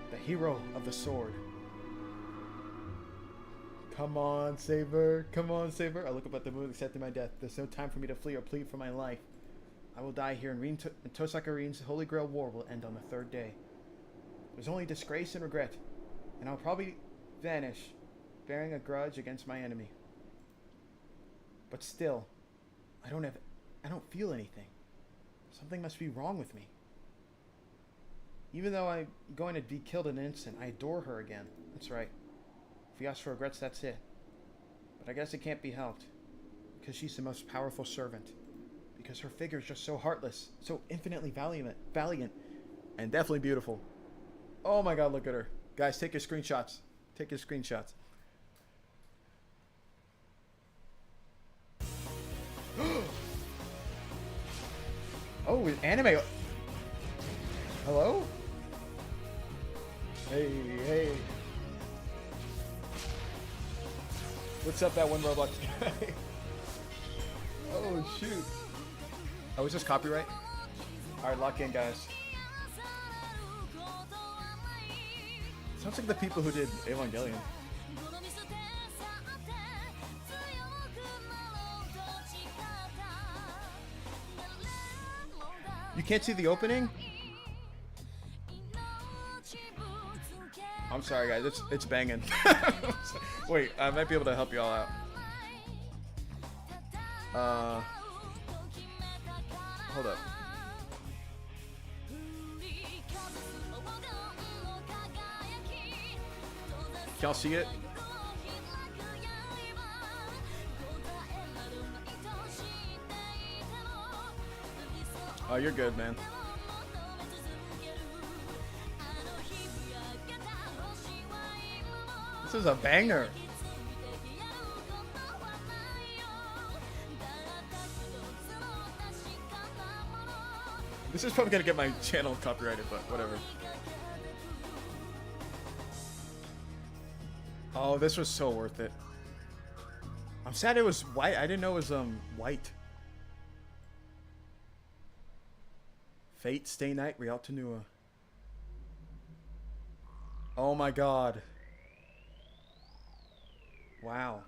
The hero of the sword. Come on, Saber. Come on, Saber. I look up at the moon, accepting my death. There's no time for me to flee or plead for my life. I will die here, and Rin Tohsaka Rin's Holy Grail War will end on the 3rd day. There's only disgrace and regret, and I'll probably vanish, bearing a grudge against my enemy. But still, I don't feel anything. Something must be wrong with me. Even though I'm going to be killed in an instant, I adore her again. That's right. If you ask for regrets, that's it. But I guess it can't be helped. Because she's the most powerful servant. Because her figure is just so heartless. So infinitely valiant. And definitely beautiful. Oh my god, look at her. Guys, take your screenshots. Take your screenshots. Oh, with anime. Hello? Hey, hey. What's up, that one Roblox guy? Oh, shoot. Oh, is this copyright? Alright, lock in, guys. Sounds like the people who did Evangelion. You can't see the opening? I'm sorry, guys. It's banging. Wait, I might be able to help you all out. Hold up. Can y'all see it? Oh, you're good, man. This is a banger. This is probably gonna get my channel copyrighted, but whatever. Oh, this was so worth it. I'm sad it was white. I didn't know it was white. Fate, Stay Night, Real Tenua. Oh my god. Wow.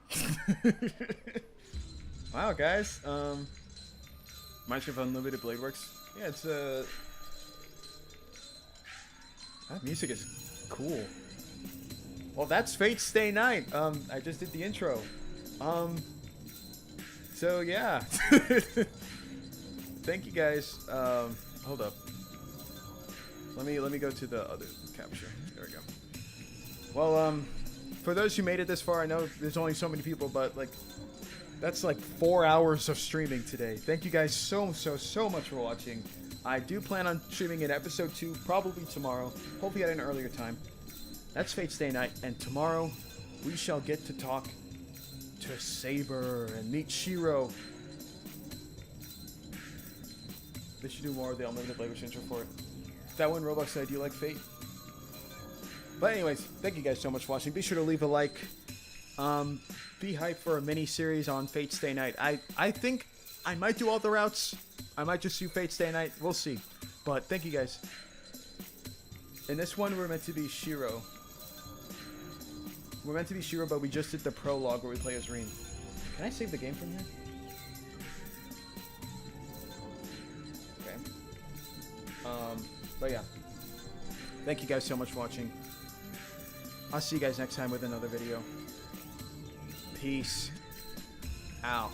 Wow, guys. Reminds me of Unlimited Blade Works. Yeah, it's that music is cool. Well, that's Fate Stay Night. I just did the intro. So yeah. Thank you guys. Hold up. Let me go to the other capture. There we go. Well, for those who made it this far, I know there's only so many people, but like that's like 4 hours of streaming today. Thank you guys so much for watching. I do plan on streaming in episode 2 probably tomorrow, hopefully at an earlier time. That's Fate Stay Night, and tomorrow we shall get to talk to Saber and meet Shirou. They should do more of the Unlimited Blade Works intro for it. That one Roblox said, do you like Fate? But anyways, thank you guys so much for watching. Be sure to leave a like. Be hyped for a mini series on Fate Stay Night. I think I might do all the routes. I might just do Fate Stay Night. We'll see. But thank you guys. In this one, we're meant to be Shirou. We're meant to be Shirou, but we just did the prologue where we play as Rin. Can I save the game from here? Okay. But yeah. Thank you guys so much for watching. I'll see you guys next time with another video. Peace out.